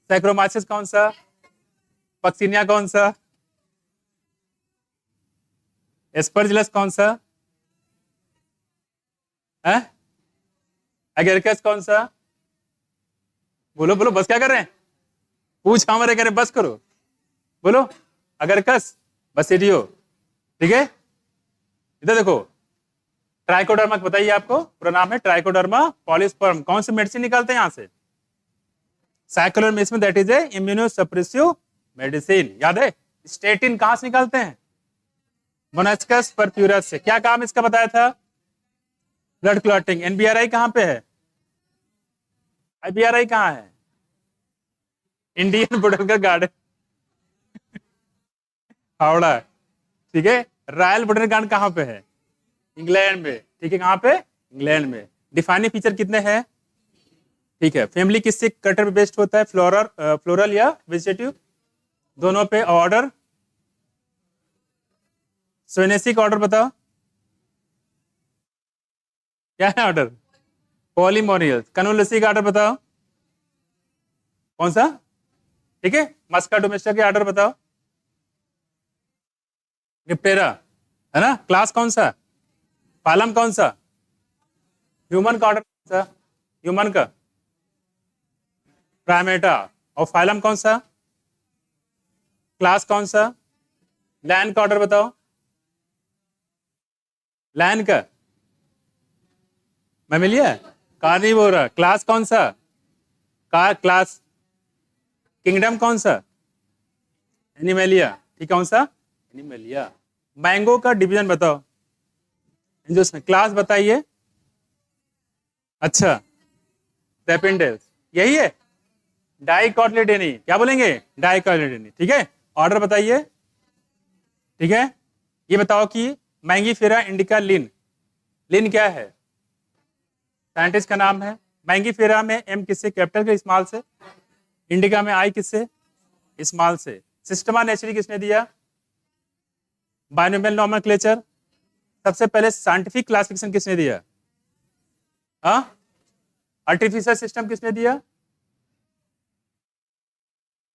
सैक्रोमाइसिस कौन सा? पक्सिनिया कौन सा? एस्परजिलस कौन सा है? एगेरिकस कौन सा? बोलो बोलो, बस क्या कर रहे हैं? पूछ हमारे करे, बस करो, बोलो। एगेरिकस, बसिडियो, ठीक है। इधर देखो, ट्राइकोडर्मा बताइए, आपको पूरा नाम है ट्राइकोडर्मा पॉलीस्पर्म। कौन सी मेडिसिन निकालते हैं यहां से? साइक्लोर medicine, that is a immunosuppressive medicine. याद है? स्टेटिन कहां से निकालते हैं? मोनास्कस परफ्यूरस से। क्या काम इसका बताया था? Blood clotting. एनबीआरआई कहां पे है? आईबीआरआई कहां है? इंडियन बोटैनिकल गार्डन हावड़ा, ठीक है। रॉयल बोटैनिकल गार्डन कहां पे है? इंग्लैंड में, ठीक है। कहां पे? इंग्लैंड में। डिफाइनिंग फीचर कितने हैं? ठीक है। फैमिली किससे कटर पे बेस्ड होता है? फ्लोरल या वेजिटेटिव? दोनों पे। ऑर्डर? सोनेसी का ऑर्डर बताओ, क्या है ऑर्डर? पॉलीमोनियस। कनोलसी का ऑर्डर बताओ, कौन सा? ठीक है। मस्का डोमेस्टिका के ऑर्डर बताओ। निप्टेरा, है ना। क्लास कौन सा? फालम कौन सा? ह्यूमन का ऑर्डर कौन सा? ह्यूमन का प्राइमेटा। और फाइलम कौन सा? क्लास कौन सा? लैंड का ऑर्डर बताओ, लैंड का मैमेलिया, कार्निवोरा। क्लास कौन सा? क्लास। किंगडम कौन सा? एनिमेलिया, ठीक। कौन सा? एनिमेलिया। मैंगो का डिवीजन बताओ, क्लास बताइए। अच्छा, सेपेंडेल्स, यही है। डाइकोटिलेडोनी, क्या बोलेंगे? डाइकोटिलेडोनी, ठीक है। ऑर्डर बताइए, ठीक है। ये बताओ कि मैंगीफेरा इंडिका लिन, लिन क्या है? साइंटिस्ट का नाम है। मैंगीफेरा में एम किससे? कैपिटल के स्मॉल से। इंडिका में आई किससे? स्मॉल से। सिस्टमा नेचुरली किसने दिया? Binomial nomenclature. सबसे पहले साइंटिफिक क्लासिफिकेशन किसने दिया? आर्टिफिशियल सिस्टम किसने दिया?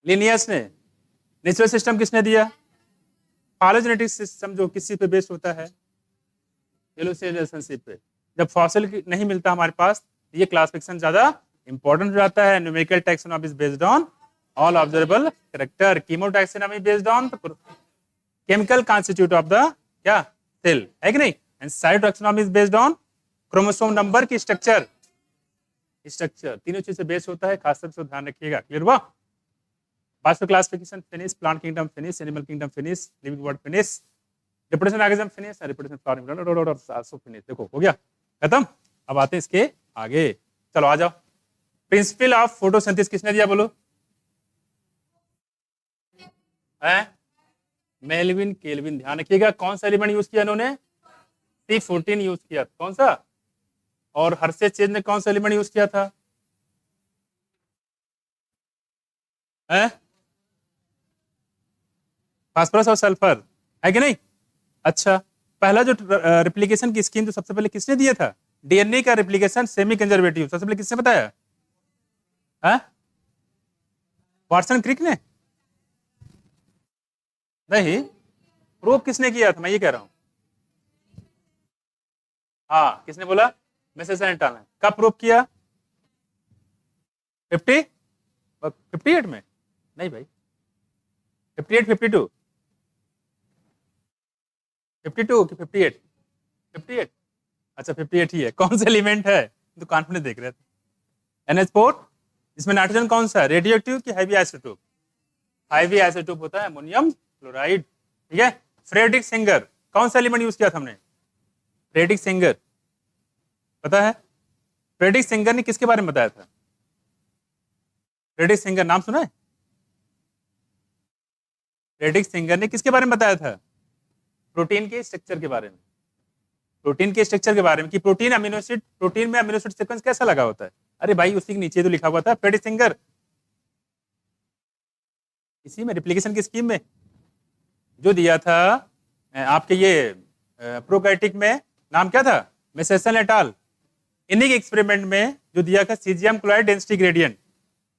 लिनियस ने। नेचुरल सिस्टम किसने दिया? फाइलोजेनेटिक सिस्टम, जो किसी पे बेस्ड होता है? रिलेशनशिप पे। जब फॉसिल नहीं मिलता हमारे पास, ये क्लासिफिकेशन ज्यादा इंपॉर्टेंट हो जाता है। Numerical taxonomy is based on all observable character. कीमोटैक्सोनॉमी based on chemical constitute of the क्या? सेल, है कि नहीं। And cytotaxonomy is based on chromosome number की स्ट्रक्चर। तीनों चीज से बेस्ड होता है, खासतौर से ध्यान रखिएगा। क्लियर हुआ? Biosphere classification finish, plant kingdom finish, animal kingdom finish, living world finish, reproduction organism finish, reproduction flowering also finish. देखो हो गया, खत्म। अब आते हैं इसके आगे, चलो आ जाओ। प्रिंसिपल ऑफ फोटोसिंथेसिस किसने दिया? बोलो। है मेल्विन केल्विन। ध्यान रखिएगा, कौन सा एलिमेंट यूज किया इन्होंने? C14 यूज किया। कौन सा? और हर्षे चेज ने कौन सा एलिमेंट यूज किया था? फास्फोरस और सल्फर, है कि नहीं? अच्छा, पहला जो रिप्लिकेशन की स्कीम तो सबसे पहले किसने दिया था? डीएनए का रिप्लिकेशन सेमी कंजर्वेटिव सबसे पहले किसने बताया? वाटसन क्रिक ने? नहीं, प्रूव किसने किया था, मैं ये कह रहा हूं। हाँ, किसने बोला? मिसेस एंटल ने। कब प्रूव किया? 58 में? नहीं भाई, 58, 52, 52 कि 58? 58। अच्छा, 58 ही है। कौन सा एलिमेंट है? दुकान में देख रहे थे। NH4। इसमें नाइट्रोजन कौन सा है? रेडियो एक्टिव कि हैवी आइसोटोप? हैवी आइसोटोप होता है अमोनियम क्लोराइड, ठीक है। फ्रेडरिक सेंगर, कौन सा एलिमेंट यूज किया था हमने? फ्रेडरिक सेंगर, पता है? फ्रेडरिक सेंगर ने किसके बारे में बताया था? फ्रेडरिक सेंगर नाम सुना है? फ्रेडरिक सेंगर ने किसके बारे में बताया था? प्रोटीन के स्ट्रक्चर के बारे में। प्रोटीन के स्ट्रक्चर के बारे में कि प्रोटीन अमीनो एसिड, प्रोटीन में अमीनो एसिड सीक्वेंस कैसा लगा होता है। अरे भाई, उसी के नीचे तो लिखा हुआ था फ्रेडरिक सेंगर, इसी में रिप्लिकेशन की स्कीम में जो दिया था आपके ये प्रोकाइटिक में, नाम क्या था? Meselson et al. इन्हीं के एक्सपेरिमेंट में जो दिया था caesium chloride density gradient,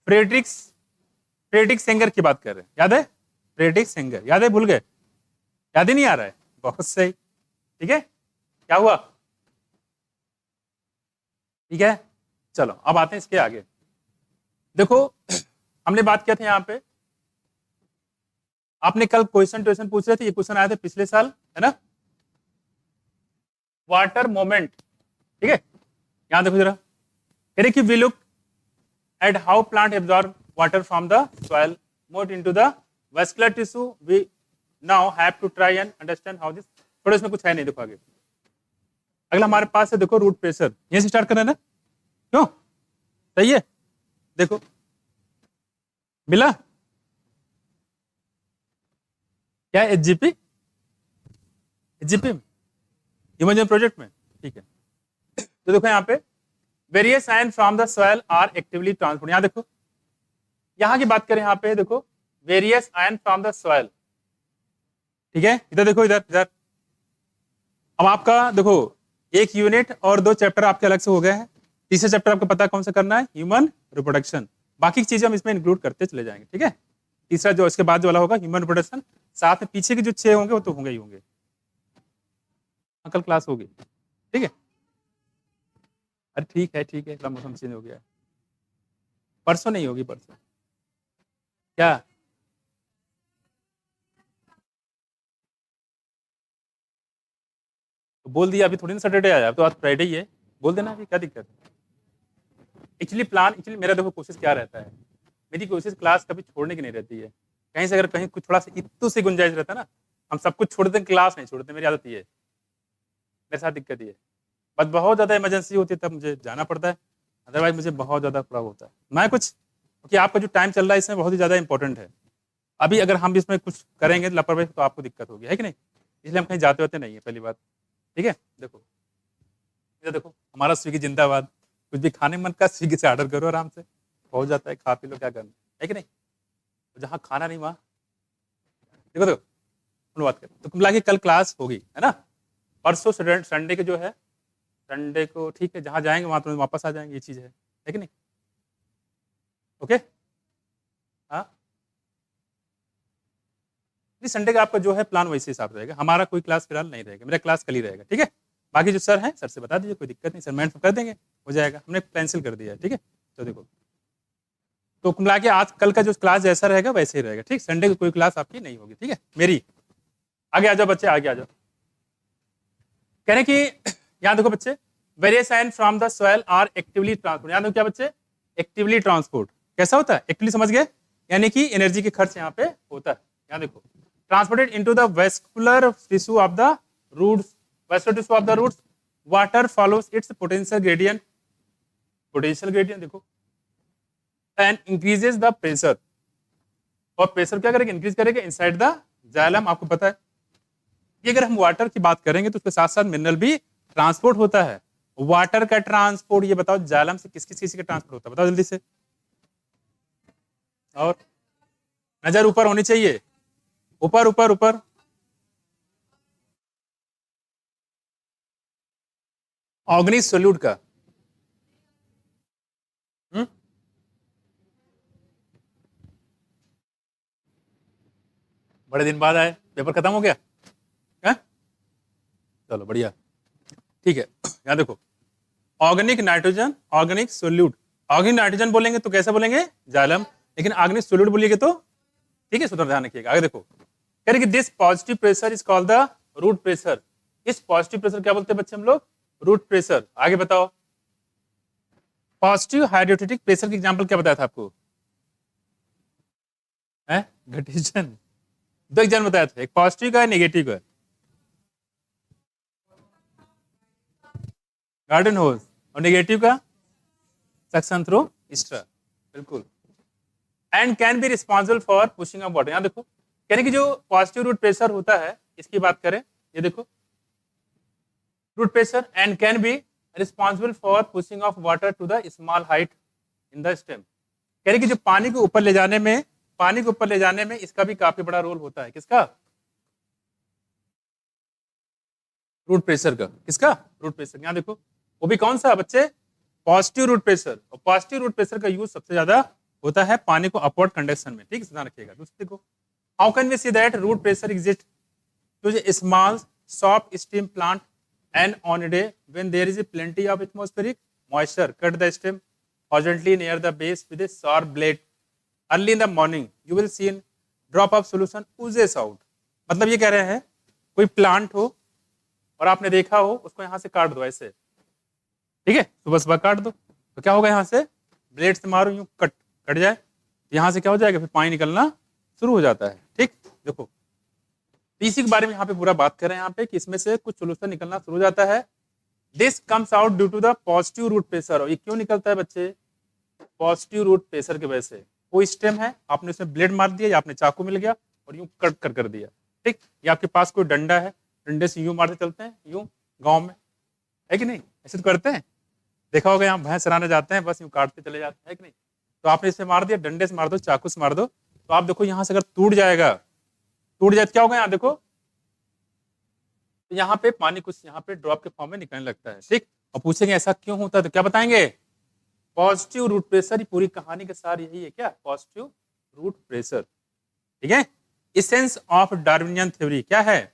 Frederick Sanger की बात कर रहे हैं। याद है? फ्रेडरिक सेंगर, याद है? भूल गए? याद ही नहीं आ रहा है? बहुत सही। ठीक है, क्या हुआ? ठीक है, चलो अब आते हैं इसके आगे। देखो हमने बात किया था यहाँ पे, आपने कल क्वेश्चन ट्वेश्चन पूछ रहे थे, ये क्वेश्चन आए थे पिछले साल, है ना? वाटर मोमेंट, ठीक है, यहां देखो जरा, कह रहे कि we look at how plant absorb water from the soil mote into the vascular tissue, we now have to try and understand how this. थोड़ा इसमें कुछ है नहीं, देखो आगे अगला हमारे पास है, देखो रूट प्रेशर, यहीं से स्टार्ट करना है ना, क्यों? सही है, देखो मिला क्या? एचजीपी, एचजीपी ह्यूमन प्रोजेक्ट में, ठीक है। तो देखो यहाँ पे various ion from the soil are actively transport, यहाँ देखो, यहाँ की बात करें यहाँ पे देखो various ion from the soil, ठीक है, इधर देखो, इधर इधर। अब आपका देखो एक यूनिट और 2 चैप्टर आपके अलग से हो गए हैं, तीसरा चैप्टर आपको पता है कौन सा करना है, ह्यूमन रिप्रोडक्शन, बाकी की चीजें हम इसमें इंक्लूड करते चले जाएंगे, ठीक है। तीसरा जो इसके बाद जो वाला होगा ह्यूमन रिप्रोडक्शन, साथ में पीछे के जो 6 होंगे वो तो होंगे ही होंगे, कल क्लास होगी, ठीक है। अरे ठीक है, ठीक है, इतना मौसम चेंज हो गया है, परसों नहीं होगी, परसों क्या? तो बोल दिया, अभी थोड़ी ना सैटरडे आया, अब तो आज फ्राइडे ही है, बोल देना, अभी क्या दिक्कत है? एक्चुअली मेरा देखो कोशिश क्या रहता है, मेरी कोशिश क्लास कभी छोड़ने की नहीं रहती है, कहीं से अगर कहीं कुछ थोड़ा सा इतू से गुंजाइश रहता है ना, हम सब कुछ छोड़ देते, क्लास नहीं छोड़ते, मेरी आदत ये है, मेरे साथ दिक्कत ये है, बस बहुत ज़्यादा इमरजेंसी होती है तब मुझे जाना पड़ता है, अदरवाइज मुझे बहुत ज़्यादा खराब होता है। मैं कुछ, क्योंकि आपका जो टाइम चल रहा है इसमें बहुत ही ज़्यादा इंपॉर्टेंट है, अभी अगर हम इसमें कुछ करेंगे लापरवाही तो आपको दिक्कत होगी, है कि नहीं, इसलिए हम कहीं जाते होते नहीं है, पहली बात, ठीक है। देखो इधर देखो, हमारा स्विगी जिंदाबाद, कुछ भी खाने मन का स्विगी से ऑर्डर करो, आराम से पहुंच जाता है, खा पी लो, क्या करना है कि नहीं, तो जहाँ खाना नहीं वहाँ देखो देखो बात करें तो मिला के कल क्लास होगी, है ना, परसों संडे के जो है, संडे को ठीक है, जहाँ जाएंगे वहाँ तो वापस आ जाएंगे, ये चीज़ है कि नहीं, ओके। हाँ, संडे का आपका जो है प्लान वैसे हिसाब रहेगा, हमारा कोई क्लास फिलहाल नहीं रहेगा, मेरा क्लास कल ही रहेगा, ठीक है। बाकी जो सर हैं, सर से बता दीजिए, कोई दिक्कत नहीं, सर मैंने कर देंगे, हो जाएगा, हमने कैंसिल कर दिया है, ठीक है। तो देखो, तो मिला के आज कल का जो क्लास जैसा रहेगा वैसे ही रहेगा, ठीक, संडे को कोई क्लास आपकी नहीं होगी, ठीक है मेरी। आगे आ जाओ बच्चे, आगे आ जाओ, कह रहे कि यहाँ देखो बच्चे, various ion from the soil are actively transport, यहाँ देखो क्या बच्चे, एक्टिवली ट्रांसपोर्ट कैसा होता है, एक्टिवली समझ गए, यानी कि एनर्जी के खर्च यहाँ पे होता है, यहाँ देखो transported into the vascular tissue of the roots, vascular tissue of the roots, water follows its potential gradient, potential gradient देखो, एंड इंक्रीजेस द प्रेशर, और प्रेशर क्या करेगा, इंक्रीज करेगा इनसाइड द जाइलम, आपको पता है कि अगर हम वाटर की बात करेंगे तो उसके साथ साथ मिनरल भी ट्रांसपोर्ट होता है, वाटर का ट्रांसपोर्ट, ये बताओ जाइलम से किस किस का ट्रांसपोर्ट होता है, बताओ जल्दी से, और नजर ऊपर होनी चाहिए, ऊपर ऊपर ऊपर, ऑर्गेनिक सोल्यूट का, बड़े दिन बाद आए, पेपर खत्म हो गया है? चलो बढ़िया, ठीक है। यहाँ देखो organic nitrogen, organic solute, organic nitrogen बोलेंगे तो कैसे बोलेंगे, जाइलम, लेकिन ऑर्गेनिक सोल्यूट बोलिएगा तो, ठीक है, सूत्र ध्यान रखिएगा। आगे देखो कह रहे कि this positive pressure is called the root pressure, इस पॉजिटिव प्रेशर क्या बोलते हैं बच्चे हम लोग, रूट प्रेशर। आगे बताओ, पॉजिटिव हाइड्रोस्टैटिक प्रेशर की एग्जांपल क्या बताया था आपको, है घटिजन, दो एग्जाम्पल बताया था, एक पॉजिटिव का है, नेगेटिव का, गार्डन होज, और नेगेटिव का सक्शन थ्रू स्ट्रा, बिल्कुल, and can be responsible for pushing of water. यहाँ देखो कहने की जो पॉजिटिव रूट प्रेशर होता है, इसकी बात करें, ये देखो root pressure, and can be responsible for pushing of water to the small height in the stem, कह रहे कि जो पानी को ऊपर ले जाने में, पानी को ऊपर ले जाने में इसका भी काफी बड़ा रोल होता है, किसका, रूट प्रेशर का, किसका, रूट प्रेशर। यहाँ देखो वो भी कौन सा बच्चे, पॉजिटिव रूट प्रेशर, और पॉजिटिव रूट प्रेशर का यूज सबसे ज्यादा होता है पानी को अपवर्ड कंडक्शन में, ठीक है, ध्यान रखिएगा। दूसरे देखो, how can we see that root pressure exist to small soft steam plant, and on a day when there is a plenty of atmospheric moisture, cut the stem horizontally near the base with a sharp blade. Early in the morning, you will see a drop of solution oozes out. मतलब ये कह रहे हैं कोई plant हो और आपने देखा हो, उसको यहाँ से काट दो ऐसे, ठीक है, सुबह सुबह काट दो, तो क्या होगा, यहाँ से ब्लेड से मारो, यूं कट जाए, यहाँ से क्या हो जाएगा, फिर पानी निकलना शुरू हो जाता है। ठीक, देखो इसी के बारे में यहाँ पे पूरा बात कर रहे हैं यहाँ पे कि इसमें से कुछ सोल्यूशन निकलना शुरू हो जाता है। This comes out due to the positive root pressure. और ये क्यों निकलता है बच्चे, पॉजिटिव रूट प्रेशर की वजह से। कोई स्टेम है, आपने उसमें ब्लेड मार दिया या आपने चाकू मिल गया और यूं कट कर दिया, ठीक, या आपके पास कोई डंडा है, डंडे से यूं मारते चलते हैं, यूं गाँव में, है कि नहीं, ऐसे तो करते हैं, देखा होगा, यहाँ भैंस चराने जाते हैं, बस यूं काटते चले जाते हैं, है कि नहीं। तो आपने इसे मार दिया, डंडे से मार दो, चाकू से मार दो, तो आप देखो यहाँ से अगर टूट जाए तो क्या होगा, यहाँ देखो, तो यहाँ पे पानी कुछ यहाँ पे ड्रॉप के फॉर्म में निकलने लगता है। ठीक, और पूछेंगे ऐसा क्यों होता है, तो क्या बताएंगे, पॉजिटिव रूट प्रेशर। पूरी कहानी का सार यही है, क्या, पॉजिटिव रूट प्रेशर। ठीक है, एसेंस ऑफ डार्विनियन थ्योरी क्या है,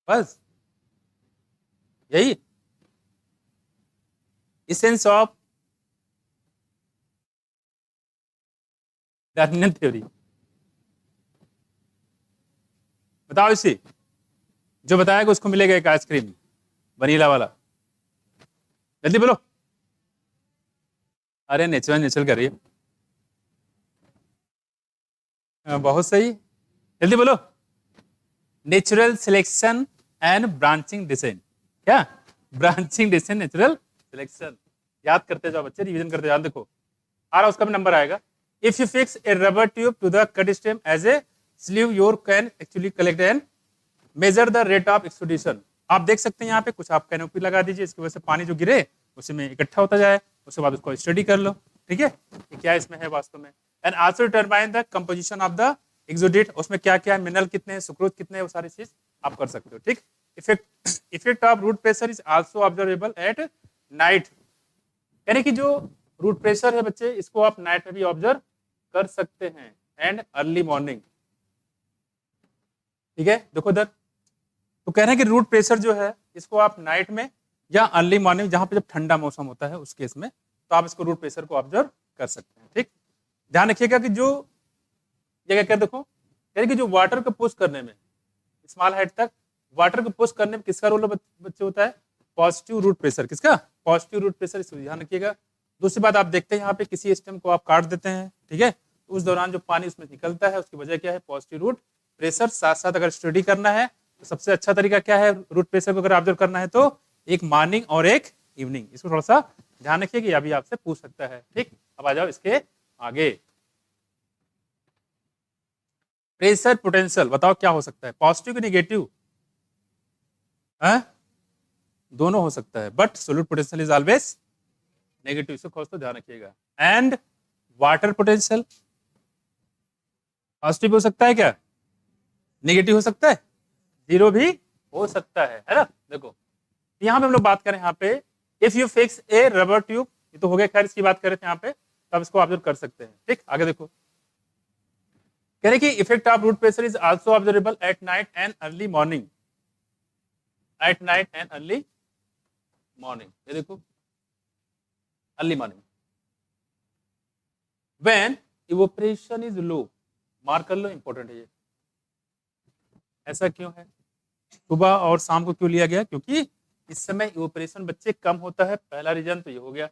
बस यही एसेंस ऑफ डार्विनियन थ्योरी। बताओ, इसी जो बताएगा उसको मिलेगा एक आइसक्रीम वनीला वाला, जल्दी बोलो। अरे नेचुरल कर रही है, बहुत सही, जल्दी बोलो। Natural selection and branching descent. क्या, ब्रांचिंग डिसेंट, नेचुरल सिलेक्शन। याद करते जाओ बच्चे, रिवीजन करते जाओ। देखो आ रहा, उसका भी नंबर आएगा। If you fix a rubber tube to the cut stem as a sleeve, your can actually collect and measure the rate of exudation. आप देख सकते हैं यहाँ पे कुछ आप कैनोपी लगा दीजिए, इसकी वजह से पानी जो गिरे उसी में इकट्ठा होता जाए, उसके बाद उसको स्टडी कर लो। ठीक है, क्या इसमें है वास्तव में। And also determine the composition of the exudate, उसमें क्या क्या है, मिनरल कितने हैं, सुक्रोज कितने हैं, वो सारी चीज आप कर सकते हो। ठीक, effect of root pressure is also observable at night, यानी कि जो रूट प्रेशर है बच्चे, इसको आप नाइट में भी ऑब्जर्व कर सकते हैं, एंड अर्ली मॉर्निंग। ठीक है, देखो इधर तो कह रहे हैं कि रूट प्रेशर जो है इसको आप नाइट में या अर्ली मॉर्निंग, जहां पे जब ठंडा मौसम होता है उस केस में, तो आप इसको रूट प्रेशर को ऑब्जर्व कर सकते हैं। ठीक, ध्यान रखिएगा कि जो ये क्या, देखो यानी कि जो वाटर को पुश करने में, स्मॉल हाइट तक वाटर को पुश करने में किसका रोल बच्चे होता है, पॉजिटिव रूट प्रेशर। किसका, पॉजिटिव रूट प्रेशर, इसको ध्यान रखिएगा। दूसरी बात आप देखते हैं यहाँ पे किसी स्टेम को आप काट देते हैं, ठीक है, तो उस दौरान जो पानी उसमें निकलता है उसकी वजह क्या है, पॉजिटिव रूट प्रेशर। साथ साथ अगर स्टडी करना है तो सबसे अच्छा तरीका क्या है, रूट प्रेशर को अगर ऑब्जर्व करना है तो एक मॉर्निंग और एक इवनिंग, इसको थोड़ा सा ध्यान रखिए कि अभी आपसे पूछ सकता है। ठीक, अब आ जाओ इसके आगे। प्रेशर पोटेंशियल बताओ क्या हो सकता है, पॉजिटिव कि नेगेटिव, दोनों हो सकता है, but solute potential is always negative, इसको खास तो ध्यान रखिएगा। एंड वाटर पोटेंशियल पॉजिटिव हो सकता है क्या, नेगेटिव हो सकता है, जीरो भी हो सकता है ना। देखो यहाँ पे हम लोग बात करें यहाँ पे, if you fix a rubber tube, ये तो हो गया, खैर इसकी बात कर रहे थे यहाँ पे, तो आप इसको ऑब्जर्व कर सकते हैं। ठीक, आगे देखो, कह रहे कि effect of root pressure is also observable at night and early morning, at night and early morning. ये देखो early morning, when evaporation is low, mark कर लो, इंपॉर्टेंट है ये। ऐसा क्यों है, सुबह और शाम को क्यों लिया गया, क्योंकि इस समय इवोपरेशन बच्चे कम होता है, पहला रीजन तो ये हो गया।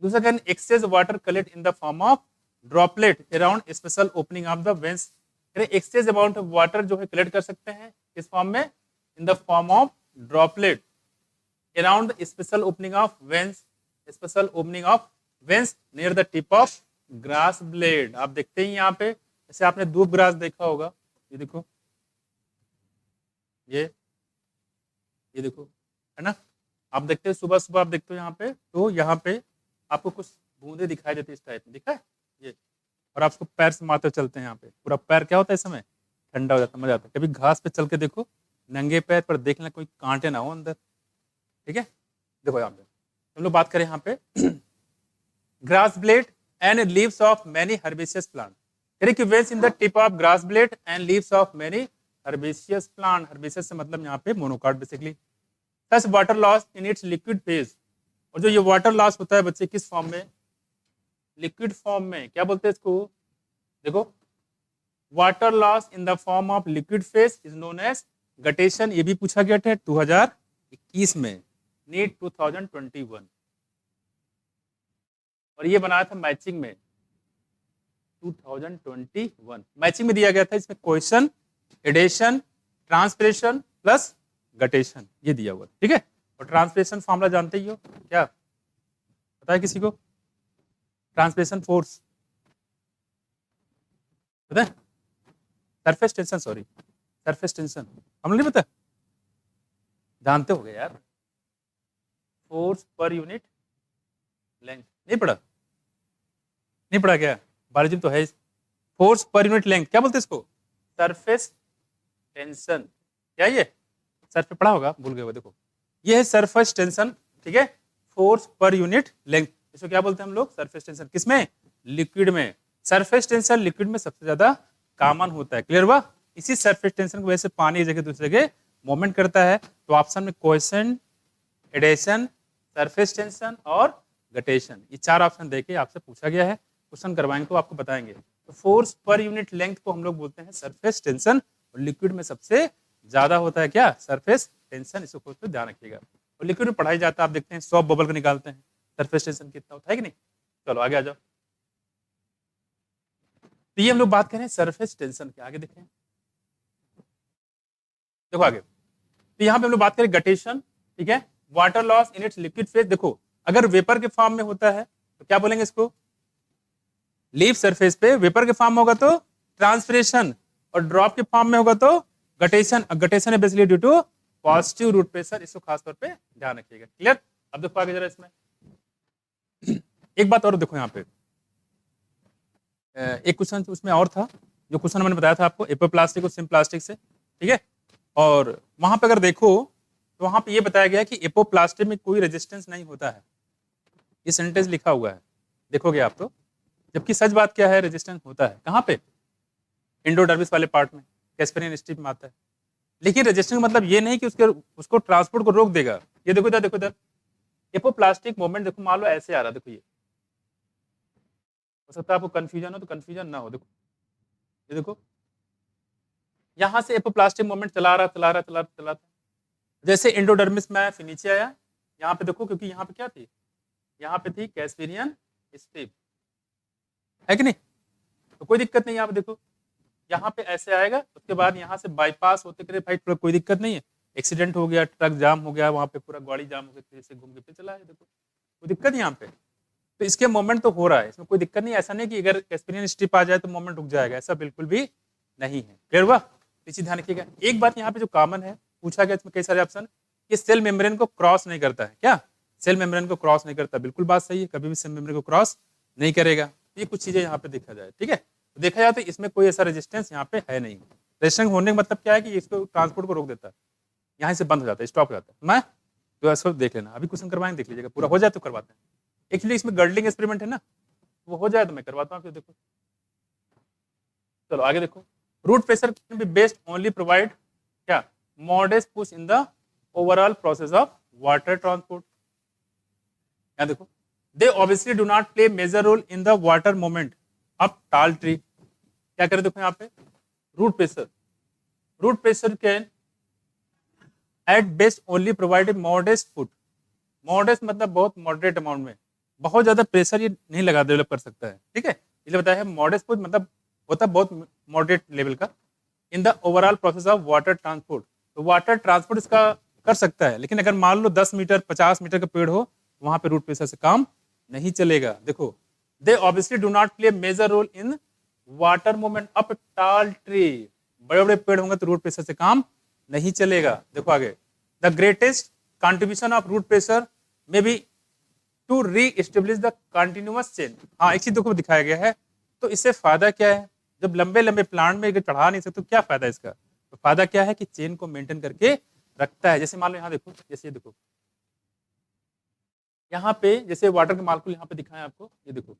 दूसरा कहन excess water collect in the form of droplet around special opening of the veins. Excess amount of water जो है कलेक्ट कर सकते हैं इस फॉर्म में, in the form of droplet around special opening of veins, special opening of veins near the tip of grass blade. आप देखते हैं यहाँ पे, जैसे आपने दूब ग्रास देखा होगा, ये देखो, ये देखो, है ना, आप देखते हैं सुबह सुबह आप देखते हो यहाँ पे, तो यहाँ पे आपको कुछ बूंदे दिखाई देती है इस टाइप में, दिखा है ये, और आप उसको पैर से मारते चलते हैं, यहाँ पे पूरा पैर क्या होता है इस समय, ठंडा हो जाता है, मजा आता है। कभी घास पे चल के देखो, नंगे पैर पर देखना कोई कांटे ना हो अंदर। ठीक है, देखो यहाँ पे हम लोग बात करें यहाँ पे grass blade and leaves of many herbaceous plant, यानी कि veins in the tip of grass blade and leaves of many herbaceous plant, herbaceous से मतलब यहाँ पे monocot basically. Thus water loss in its liquid phase, और जो ये water loss होता है बच्चे किस फॉर्म में, लिक्विड फॉर्म में, क्या बोलते हैं इसको, देखो water loss in the form of liquid phase is known as guttation. ये भी पूछा गया था 2021 में, नीट 2021, और ये बनाया था मैचिंग में 2021, मैचिंग में दिया गया था। इसमें question adhesion, transpiration plus guttation ये दिया हुआ, ठीक है। और ट्रांसपिरेशन फॉर्मूला जानते ही हो क्या, पता है किसी को, ट्रांसपिरेशन फोर्स पता है, surface tension, sorry surface tension, हम नहीं पता, जानते हो गए यार, फोर्स पर यूनिट लेंथ, नहीं पढ़ा, नहीं पढ़ा क्या, बायोलॉजी में तो है, फोर्स पर यूनिट लेंथ क्या बोलते हैं इसको, सरफेस टेंशन, क्या ये सर पे पढ़ा होगा, भूल गए हो, देखो ये है सरफेस टेंशन, ठीक है, फोर्स पर यूनिट लेंथ, इसको क्या बोलते हैं हम लोग, सरफेस टेंशन, किसमें, लिक्विड में। सरफेस टेंशन लिक्विड में सबसे ज्यादा कॉमन होता है, क्लियर हुआ। इसी सरफेस टेंशन की वजह से पानी एक जगह दूसरी जगह मूवमेंट करता है। तो ऑप्शन में क्वेश्चन एडेशन, सरफेस टेंशन और गटेशन, ये चार ऑप्शन देके आपसे पूछा गया है, क्वेश्चन करवाएंगे तो आपको बताएंगे। तो फोर्स पर यूनिट लेंथ को हम लोग बोलते हैं सरफेस टेंशन, और लिक्विड में सबसे ज्यादा होता है क्या, सरफेस टेंशन, इसको खोज पे ध्यान रखिएगा। और लिक्विड में पढ़ाई जाता है, आप देखते हैं 100 बबल को निकालते हैं, सरफेस टेंशन कितना होता है कि नहीं। चलो आगे आ जाओ, तो ये हम लोग बात करें सरफेस टेंशन के, आगे देखें, देखो आगे, तो यहाँ पे हम लोग बात करें गटेशन, ठीक है, water loss in its liquid phase. देखो अगर वेपर के फॉर्म में होता है तो क्या बोलेंगे इसको, लीफ सरफेस पे वेपर के फॉर्म में होगा तो ट्रांसपिरेशन, और ड्रॉप के फॉर्म में होगा तो गटेशन। गटेशन है basically due to positive root pressure, इसको खासतौर पे ध्यान रखिएगा, क्लियर। अब देखो आगे जरा इसमें एक बात और देखो, यहाँ पे एक क्वेश्चन उसमें और था, जो क्वेश्चन मैंने बताया था आपको एपोप्लास्टिक और सिम्प्लास्टिक से, ठीक है, और वहां पे अगर देखो तो वहां पे ये बताया गया है कि एपोप्लास्टिक में कोई रेजिस्टेंस नहीं होता है, ये सेंटेंस लिखा हुआ है, देखोगे आप तो, जबकि सच बात क्या है, रेजिस्टेंस होता है, कहाँ पे, एंडोडर्मिस वाले पार्ट में, कैस्पेरियन स्ट्रिप में आता है। लेकिन रेजिस्टेंस मतलब ये नहीं कि उसको ट्रांसपोर्ट को रोक देगा। ये देखो इधर, देखो इधर, एपोप्लास्टिक मोमेंट देखो, मान लो ऐसे आ रहा, देखो ये हो सकता है आपको कंफ्यूजन हो, तो कंफ्यूजन ना हो, देखो ये देखो, यहां से एपोप्लास्टिक मोमेंट चला रहा, जैसे एंडोडर्मिस में आया फिर नीचे आया, यहाँ पे देखो, क्योंकि यहाँ पे क्या थी, यहाँ पे थी कैस्पेरियन स्ट्रिप, है कि नहीं, तो कोई दिक्कत नहीं, यहाँ पे देखो, यहाँ पे ऐसे आएगा, उसके बाद यहाँ से बाईपास होते करे भाई, कोई दिक्कत नहीं है, एक्सीडेंट हो गया, ट्रक जाम हो गया, वहाँ पे पूरा गाड़ी जाम हो गया, फिर से घूम के फिर चला है, देखो कोई दिक्कत नहीं यहाँ पे, तो इसके मोमेंट तो हो रहा है, इसमें कोई दिक्कत नहीं, ऐसा नहीं कि अगर कैस्पेरियन स्ट्रिप आ जाए तो मोमेंट रुक जाएगा, ऐसा बिल्कुल भी नहीं है, क्लियर हुआ। इसी ध्यान रखिएगा। एक बात यहाँ पे जो कॉमन है, पूछा गया इसमें कई सारे ऑप्शन, ये सेल मेम्ब्रेन को क्रॉस नहीं करता है, क्या सेल मेम्ब्रेन को क्रॉस नहीं करता, बिल्कुल बात सही है, कभी भी सेल मेम्ब्रेन को क्रॉस नहीं करेगा। ये कुछ चीजें यहाँ पे देखा जाए, ठीक है, तो देखा जाए तो इसमें कोई ऐसा रेजिस्टेंस यहाँ पे है नहीं। रेजिस्टेंस होने का मतलब क्या है कि इसको ट्रांसपोर्ट को रोक देता है, यहाँ से बंद हो जाता है, स्टॉप हो जाता है। मैं तो इसको देख लेना, अभी क्वेश्चन करवाएंगे, देख लीजिएगा, पूरा हो जाए तो करवाते हैं। एक्चुअली इसमें गर्डलिंग एक्सपेरिमेंट है ना, वो हो जाए तो मैं करवाता हूँ, फिर देखो। चलो आगे देखो, root pressure can be based only provide क्या, modest push in the overall process of water transport. यहाँ देखो, they obviously do not play major role in the water movement of tall tree. क्या करें देखो यहाँ पे, root pressure can at best only provide modest foot, modest मतलब बहुत moderate amount में, बहुत ज्यादा प्रेशर ये नहीं लगा डेवलप कर सकता है, ठीक है, इसलिए बताया है मॉडेस्ट फुट मतलब होता है बहुत मॉडरेट लेवल का, इन the overall process of water transport. तो वाटर ट्रांसपोर्ट इसका कर सकता है, लेकिन अगर मान लो 10 मीटर 50 मीटर का पेड़ हो, वहां पे रूट प्रेशर से काम नहीं चलेगा। देखो, they obviously do not play major role in water movement up tall tree, बड़े बड़े पेड़ होंगे तो रूट प्रेशर से काम नहीं चलेगा। देखो आगे, the greatest contribution of root pressure may be to reestablish the continuous chain. हाँ, एक चीज देखो दिखाया गया है, तो इससे फायदा क्या है, जब लंबे लंबे प्लांट में चढ़ा नहीं सकते तो क्या फायदा इसका, तो फायदा क्या है कि चेन को मेंटेन करके रखता है। जैसे मान लो यहाँ देखो, जैसे ये देखो, यहाँ पे जैसे वाटर के मालिक्यूल यहाँ पे दिखाएं आपको, ये देखो,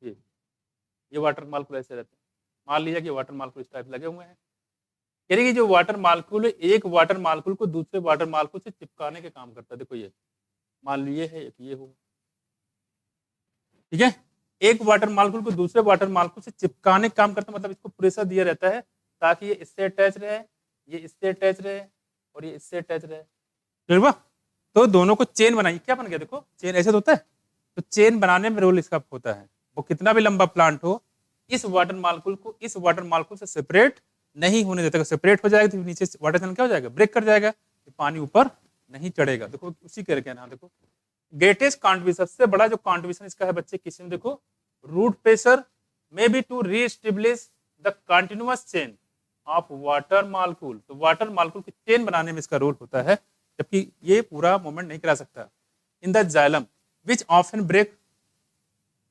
ये वाटर मालिक्यूल ऐसे रहते हैं, मान लीजिए कि वाटर मालिक्यूल इस टाइप लगे हुए हैं, कह रही कि जो वाटर मालिक्यूल है, एक वाटर मालिक्यूल को दूसरे वाटर मालिक्यूल से चिपकाने के काम करता है। देखो ये मान लो ये है, एक ये हो, ठीक है। एक वाटर मालिक्यूल को दूसरे वाटर मालिक्यूल से चिपकाने का काम करता है, मतलब इसको प्रेशर दिया रहता है ताकि ये इससे अटैच रहे, ये इससे अटैच रहे और ये इससे अटैच रहे, ठीक है। तो दोनों को चेन बनाई, क्या बन गया, देखो चेन ऐसे तो होता है। तो चेन बनाने में रोल इसका होता है। वो कितना भी लंबा प्लांट हो, इस वाटर मालिक्यूल को इस वाटर मालिक्यूल से सेपरेट नहीं होने देता। सेपरेट हो जाएगा तो नीचे वाटर चैनल क्या हो जाएगा, ब्रेक कर जाएगा, तो पानी ऊपर नहीं चढ़ेगा। देखो उसी करके ना, देखो ग्रेटेस्ट कॉन्ट्रीब्यूशन, सबसे बड़ा जो कॉन्ट्रीब्यूशन इसका है बच्चे किसी में, देखो root pressure may be to reestablish the continuous chain of water molecule. तो वाटर मालिक्यूल की चेन बनाने में इसका रोल होता है, जबकि ये पूरा मूवमेंट नहीं करा सकता। In the xylem which often break,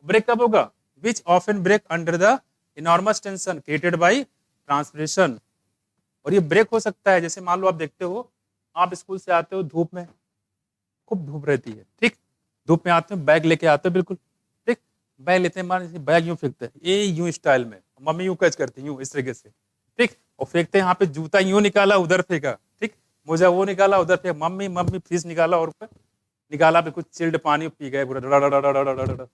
break कब होगा, which often break under the enormous tension created by transpiration. और ये ब्रेक हो सकता है, जैसे मान लो आप देखते हो, आप स्कूल से आते हो धूप में, खूब धूप रहती है, ठीक, धूप में आते हो, बैग लेके आते हो, बिल्कुल ठीक, बैग लेते हैं, मान बैग यूं फेंकते हैं, ये यूं स्टाइल में, मम्मी यूं कैच करती है यूं इस तरीके से, ठीक, और फेंकते हैं यहाँ पे, जूता यूं निकाला उधर फेंका, ठीक, मोजा वो निकाला उधर फेंका, मम्मी मम्मी फ्रिज निकाला और निकाला, बिल्कुल चिल्ड पानी पी गए पूरा,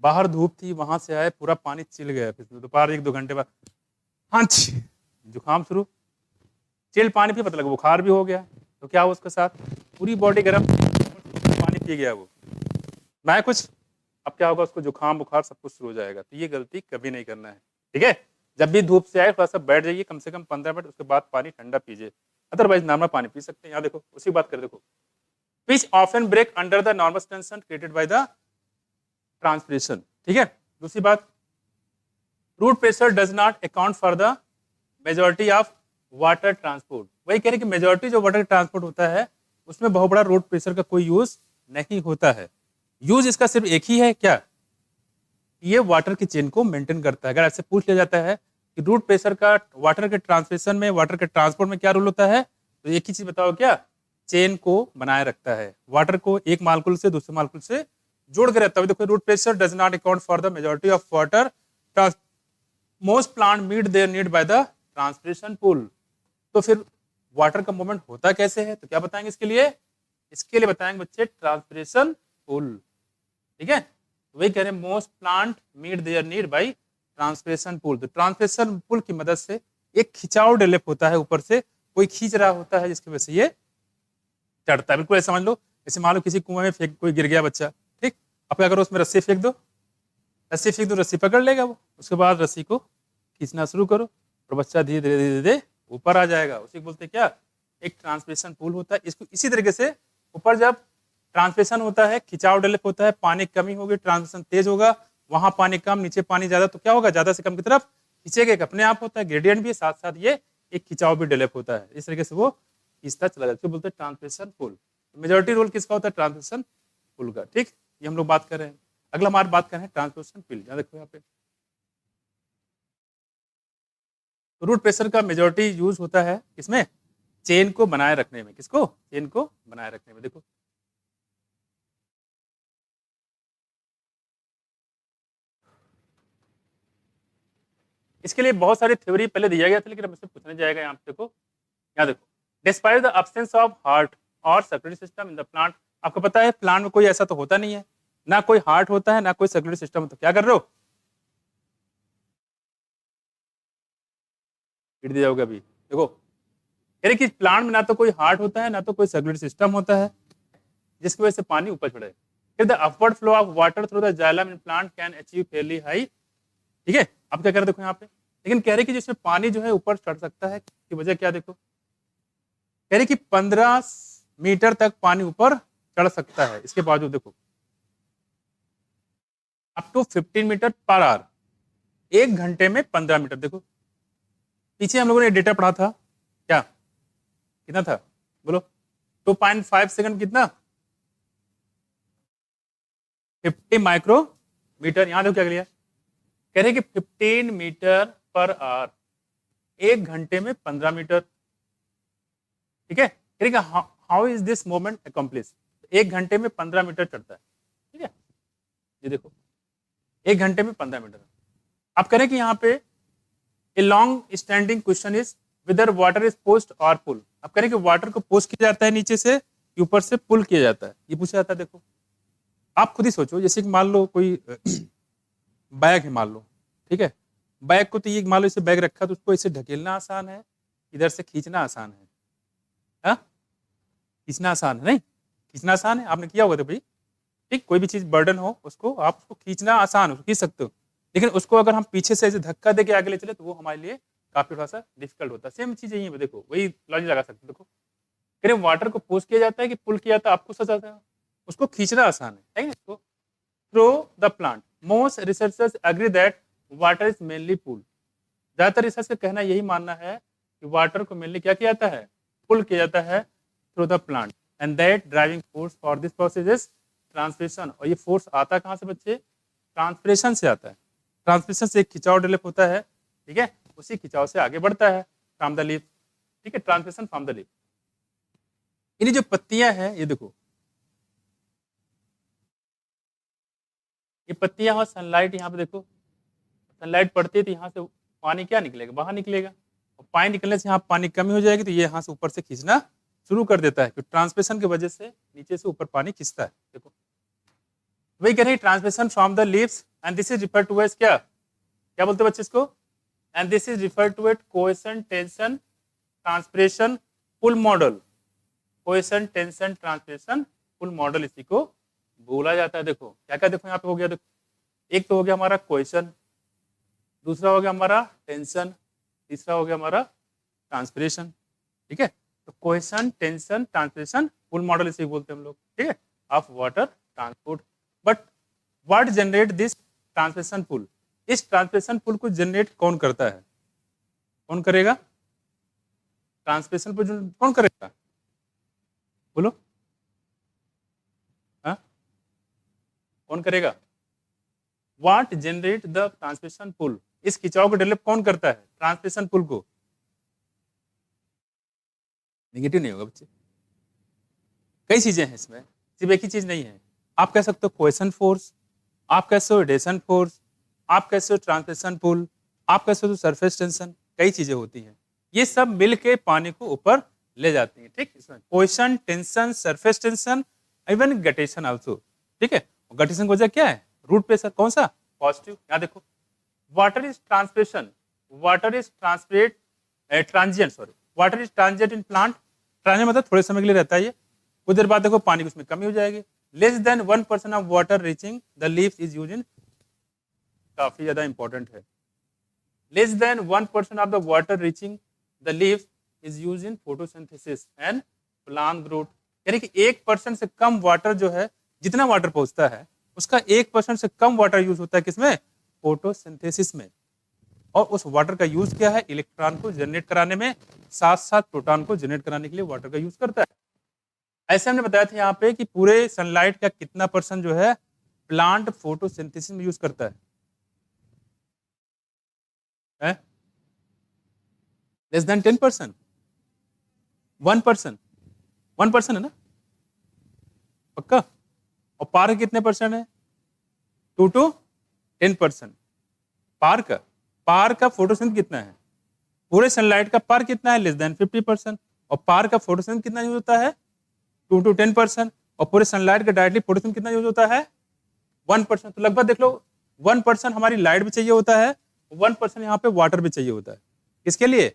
बाहर धूप थी, वहां से आए पूरा पानी चिल गया, फिर दोपहर 1-2 घंटे बाद हाँ जुकाम शुरू, चिल पानी पी, पता लगा बुखार भी हो गया। तो क्या हुआ उसके साथ, पूरी बॉडी गर्म, पानी पी गया वो, मैं कुछ, अब क्या होगा, उसको जुकाम बुखार सब कुछ शुरू हो जाएगा। तो ये गलती कभी नहीं करना है, ठीक है। जब भी धूप से आए थोड़ा सा बैठ जाइए, कम से कम 15 मिनट, उसके बाद पानी ठंडा पीजिए, अदरवाइज नॉर्मल पानी पी सकते हैं। यहाँ देखो उसी बात कर, देखो which often break under the normal tension created by the transpiration, ठीक है। दूसरी बात, root pressure does not account for the majority of water transport. वही कह रहे कि मेजॉरिटी जो वाटर ट्रांसपोर्ट होता है उसमें बहुत बड़ा रूट प्रेशर का कोई यूज नहीं होता है। यूज इसका सिर्फ एक ही है, क्या, ये वाटर की चेन को मेंटेन करता है। अगर ऐसे पूछ लिया जाता है कि रूट प्रेशर का वाटर के ट्रांसमिशन में, वाटर के ट्रांसपोर्ट में क्या रोल होता है, तो एक ही चीज बताओ, क्या, चेन को बनाए रखता है, वाटर को एक मालिक्यूल से दूसरे मालिक्यूल से जोड़ के रहता है। देखो root pressure does not account for the majority of water, most plant meet their need by the transpiration pull. तो फिर वाटर का मूवमेंट होता कैसे है, तो क्या बताएंगे इसके लिए बताएंगे बच्चे ट्रांसपिरेशन पुल, ठीक है। तो वही कह रहे हैं most plant meet their need by transpiration pull. तो ट्रांसपिरेशन पुल की मदद से एक खिंचाव डेवलप होता है, ऊपर से कोई खींच रहा होता है, जिसकी वजह से ये चढ़ता है। बिल्कुल ऐसे समझ लो, जैसे मान लो किसी कुएं में फेंक, कोई गिर गया बच्चा, ठीक, अब क्या करो, उसमें रस्सी फेंक दो, रस्सी पकड़ लेगा वो, उसके बाद रस्सी को खींचना शुरू करो और बच्चा धीरे धीरे धीरे धीरे ऊपर आ जाएगा। उसी को बोलते हैं क्या, एक ट्रांसपिरेशन पुल होता है। इसको इसी तरीके से ऊपर जब ट्रांसपिरेशन होता है, खिंचाव डेवलप होता है, पानी कमी होगी, ट्रांसपिरेशन तेज होगा, वहां पानी कम, नीचे पानी ज्यादा, तो क्या होगा, ज्यादा से कम की तरफ खींचेगा, एक अपने आप होता है, ग्रेडियंट भी, साथ साथ ये एक खिंचाव भी डेवलप होता है। इस तरीके से वो खींचता चला जाता है, बोलते हैं ट्रांसपिरेशन पुल। मेजॉरिटी रोल किसका होता है, ट्रांसपिरेशन पुल का, ठीक, ये हम लोग बात कर रहे हैं। अगला हमारी बात कर रहे हैं ट्रांसपिरेशन पुल। देखो यहाँ पे रूट प्रेशर का मेजॉरिटी यूज होता है किसमें, चेन को बनाए रखने में। किसको, चेन को बनाए रखने में। देखो इसके लिए बहुत सारी थ्योरी पहले दिया गया था, लेकिन अब इससे पूछने जाएगा यहाँ पे। देखो यहाँ देखो, despite the absence of heart और circulatory system in the plant. आपको पता है प्लांट में कोई ऐसा तो होता नहीं है, ना कोई हार्ट होता है, ना कोई सर्कुलेटरी सिस्टम, तो क्या कर रहे हो, हिट दिया होगा अभी। देखो कह रहे कि प्लांट में ना तो कोई हार्ट होता है, ना तो कोई सर्कुलेटरी सिस्टम होता है, जिसकी वजह से पानी ऊपर चढ़े। फिर the upward flow of water through the xylem in plant can achieve fairly high, ठीक है। अब क्या कर रहे देखो यहाँ पे, लेकिन कह रहे कि जिसमें पानी जो है ऊपर चढ़ सकता है, की वजह क्या, देखो कह रहे कि 15 मीटर तक पानी ऊपर चढ़ सकता है। इसके बावजूद देखो up to 15 metre per hour, 1 घंटे में 15 मीटर। देखो पीछे हम लोगों ने डेटा पढ़ा था, क्या कितना था बोलो, 2.5 सेकंड, कितना 50 माइक्रोमीटर। यहां देखो क्या लिया, कह रहे कि 15 मीटर पर आवर, 1 घंटे में 15 मीटर, ठीक है। कह रहे how is this movement accomplish, 1 घंटे में 15 मीटर चढ़ता है, ठीक है। ये देखो 1 घंटे में 15 मीटर। आप कह रहे कि यहाँ पे a long standing question is whether water is post और पुल। अब कह रहे हैं कि वाटर को पोस्ट किया जाता है नीचे से कि ऊपर से पुल किया जाता है, ये पूछा जाता है। देखो आप खुद ही सोचो, जैसे कि मान लो कोई बैग है मान लो, ठीक है, बैग को तो ये मान लो इसे बैग रखा तो उसको इसे ढकेलना आसान है, इधर से खींचना आसान है, हाँ खींचना आसान है नहीं, खींचना आसान है, आपने किया होगा तो भाई, ठीक, कोई भी चीज बर्डन हो उसको आप उसको खींचना आसान हो, खींच सकते हो, लेकिन उसको अगर हम पीछे से ऐसे धक्का दे के आगे ले चले तो वो हमारे लिए काफी थोड़ा सा डिफिकल्ट होता है। सेम चीज यही है, देखो वही लॉजिक लगा सकते हो। देखो कह रहे वाटर को पोस्ट किया जाता है कि पुल किया जाता है, आपको सोचा जाता है, उसको खींचना आसान है ना, इसको through the plant. Most researchers agree that water is mainly pull. ज्यादातर रिसर्च का कहना यही मानना है कि वाटर को मेनली क्या किया जाता है, पुल किया जाता है through the plant, and that driving force for this process is transpiration. और ये फोर्स आता कहाँ से बच्चे, ट्रांसपिरेशन से आता है। ट्रांसपिरेशन से एक खिंचाव डेवलप होता है, ठीक है, उसी खिंचाव से आगे बढ़ता है फ्रॉम द लीफ, ठीक है, ट्रांसपिरेशन फ्रॉम द लीफ। इन्हीं जो पत्तियां हैं ये देखो, ये पत्तियां और सनलाइट, यहाँ पे देखो सनलाइट पड़ती है तो यहाँ से पानी क्या निकलेगा, बाहर निकलेगा, और पानी निकलने से यहाँ पानी कमी हो जाएगी तो ये यहाँ से ऊपर से खींचना शुरू कर देता है, क्योंकि ट्रांसपिरेशन की वजह से नीचे से ऊपर पानी खींचता है। देखो वही कह रहे हैं transpiration from the leaves and this is refer to as क्या, क्या बोलते हैं बच्चे इसको, and this is refer to at cohesion tension transpiration pull model. Cohesion tension transpiration pull model इसी को बोला जाता है। देखो क्या क्या, देखो यहाँ पे हो गया, देखो एक तो हो गया हमारा क्वेश्चन, दूसरा हो गया हमारा टेंशन, तीसरा हो गया हमारा ट्रांसपिरेशन, ठीक है। तो question tension transpiration pull model इसे बोलते हैं हम लोग, ठीक है, of water transport. But what generate this transpiration pull, इस ट्रांसपिरेशन पुल को जनरेट कौन करता है, कौन करेगा ट्रांसपिरेशन पुल, कौन करेगा बोलो, हाँ कौन करेगा, what generate the transpiration pull, इस खिंचाव को डेवलप कौन करता है, ट्रांसपिरेशन पुल को। नेगेटिव नहीं होगा बच्चे, कई चीजें हैं इसमें, सिर्फ एक ही चीज नहीं है। आप कह सकते हो क्वेश्चन फोर्स, आप कह सकते हो रेडिएशन फोर्स, आप कह सकते हो ट्रांसपिरेशन पुल, आप कह सकते हो सरफेस टेंशन, कई चीजें होती हैं, ये सब मिलके पानी को ऊपर ले जाती हैं, ठीक, इसमें question tension surface tension even guttation also, ठीक है। गटेशन की वजह क्या है, रूट प्रेशर, कौन सा, पॉजिटिव। यहाँ देखो water is transpiration, water is transpirate transient, sorry water is transient in plant, transient मतलब थोड़े समय के लिए रहता है, ये कुछ देर बाद देखो पानी की उसमें कमी हो जाएगी। Less than 1% of water reaching the leaves is used in, काफी ज्यादा इंपॉर्टेंट है, less than 1% of the water reaching the leaves is used in photosynthesis and plant growth. यानी कि 1% से कम वाटर जो है, जितना वाटर पहुंचता है उसका 1% से कम वाटर यूज होता है किसमें, फोटोसिंथेसिस में। और उस वाटर का यूज क्या है, इलेक्ट्रॉन को जनरेट कराने में, साथ साथ प्रोटॉन को जनरेट कराने के लिए वाटर का यूज करता है। ऐसे हमने बताया था यहाँ पे कि पूरे सनलाइट का कितना परसेंट जो है प्लांट फोटोसिंथेसिस में यूज करता है? लेस देन 10%, 1%, 1% है ना पक्का, और पार कितने परसेंट है, 2 to 10%। पार का फोटोसिंथेसिस कितना है, पूरे सनलाइट का पार कितना है, लेस देन 50%, और पार का फोटोसिंथेसिस कितना यूज होता है, 2 to 10%, और पूरे सनलाइट का डायरेक्टली फोटोसिंथेसिस कितना यूज होता है, 1%। तो लगभग देख लो 1% हमारी लाइट भी चाहिए होता है, 1% यहाँ पे वाटर भी चाहिए होता है, किसके लिए,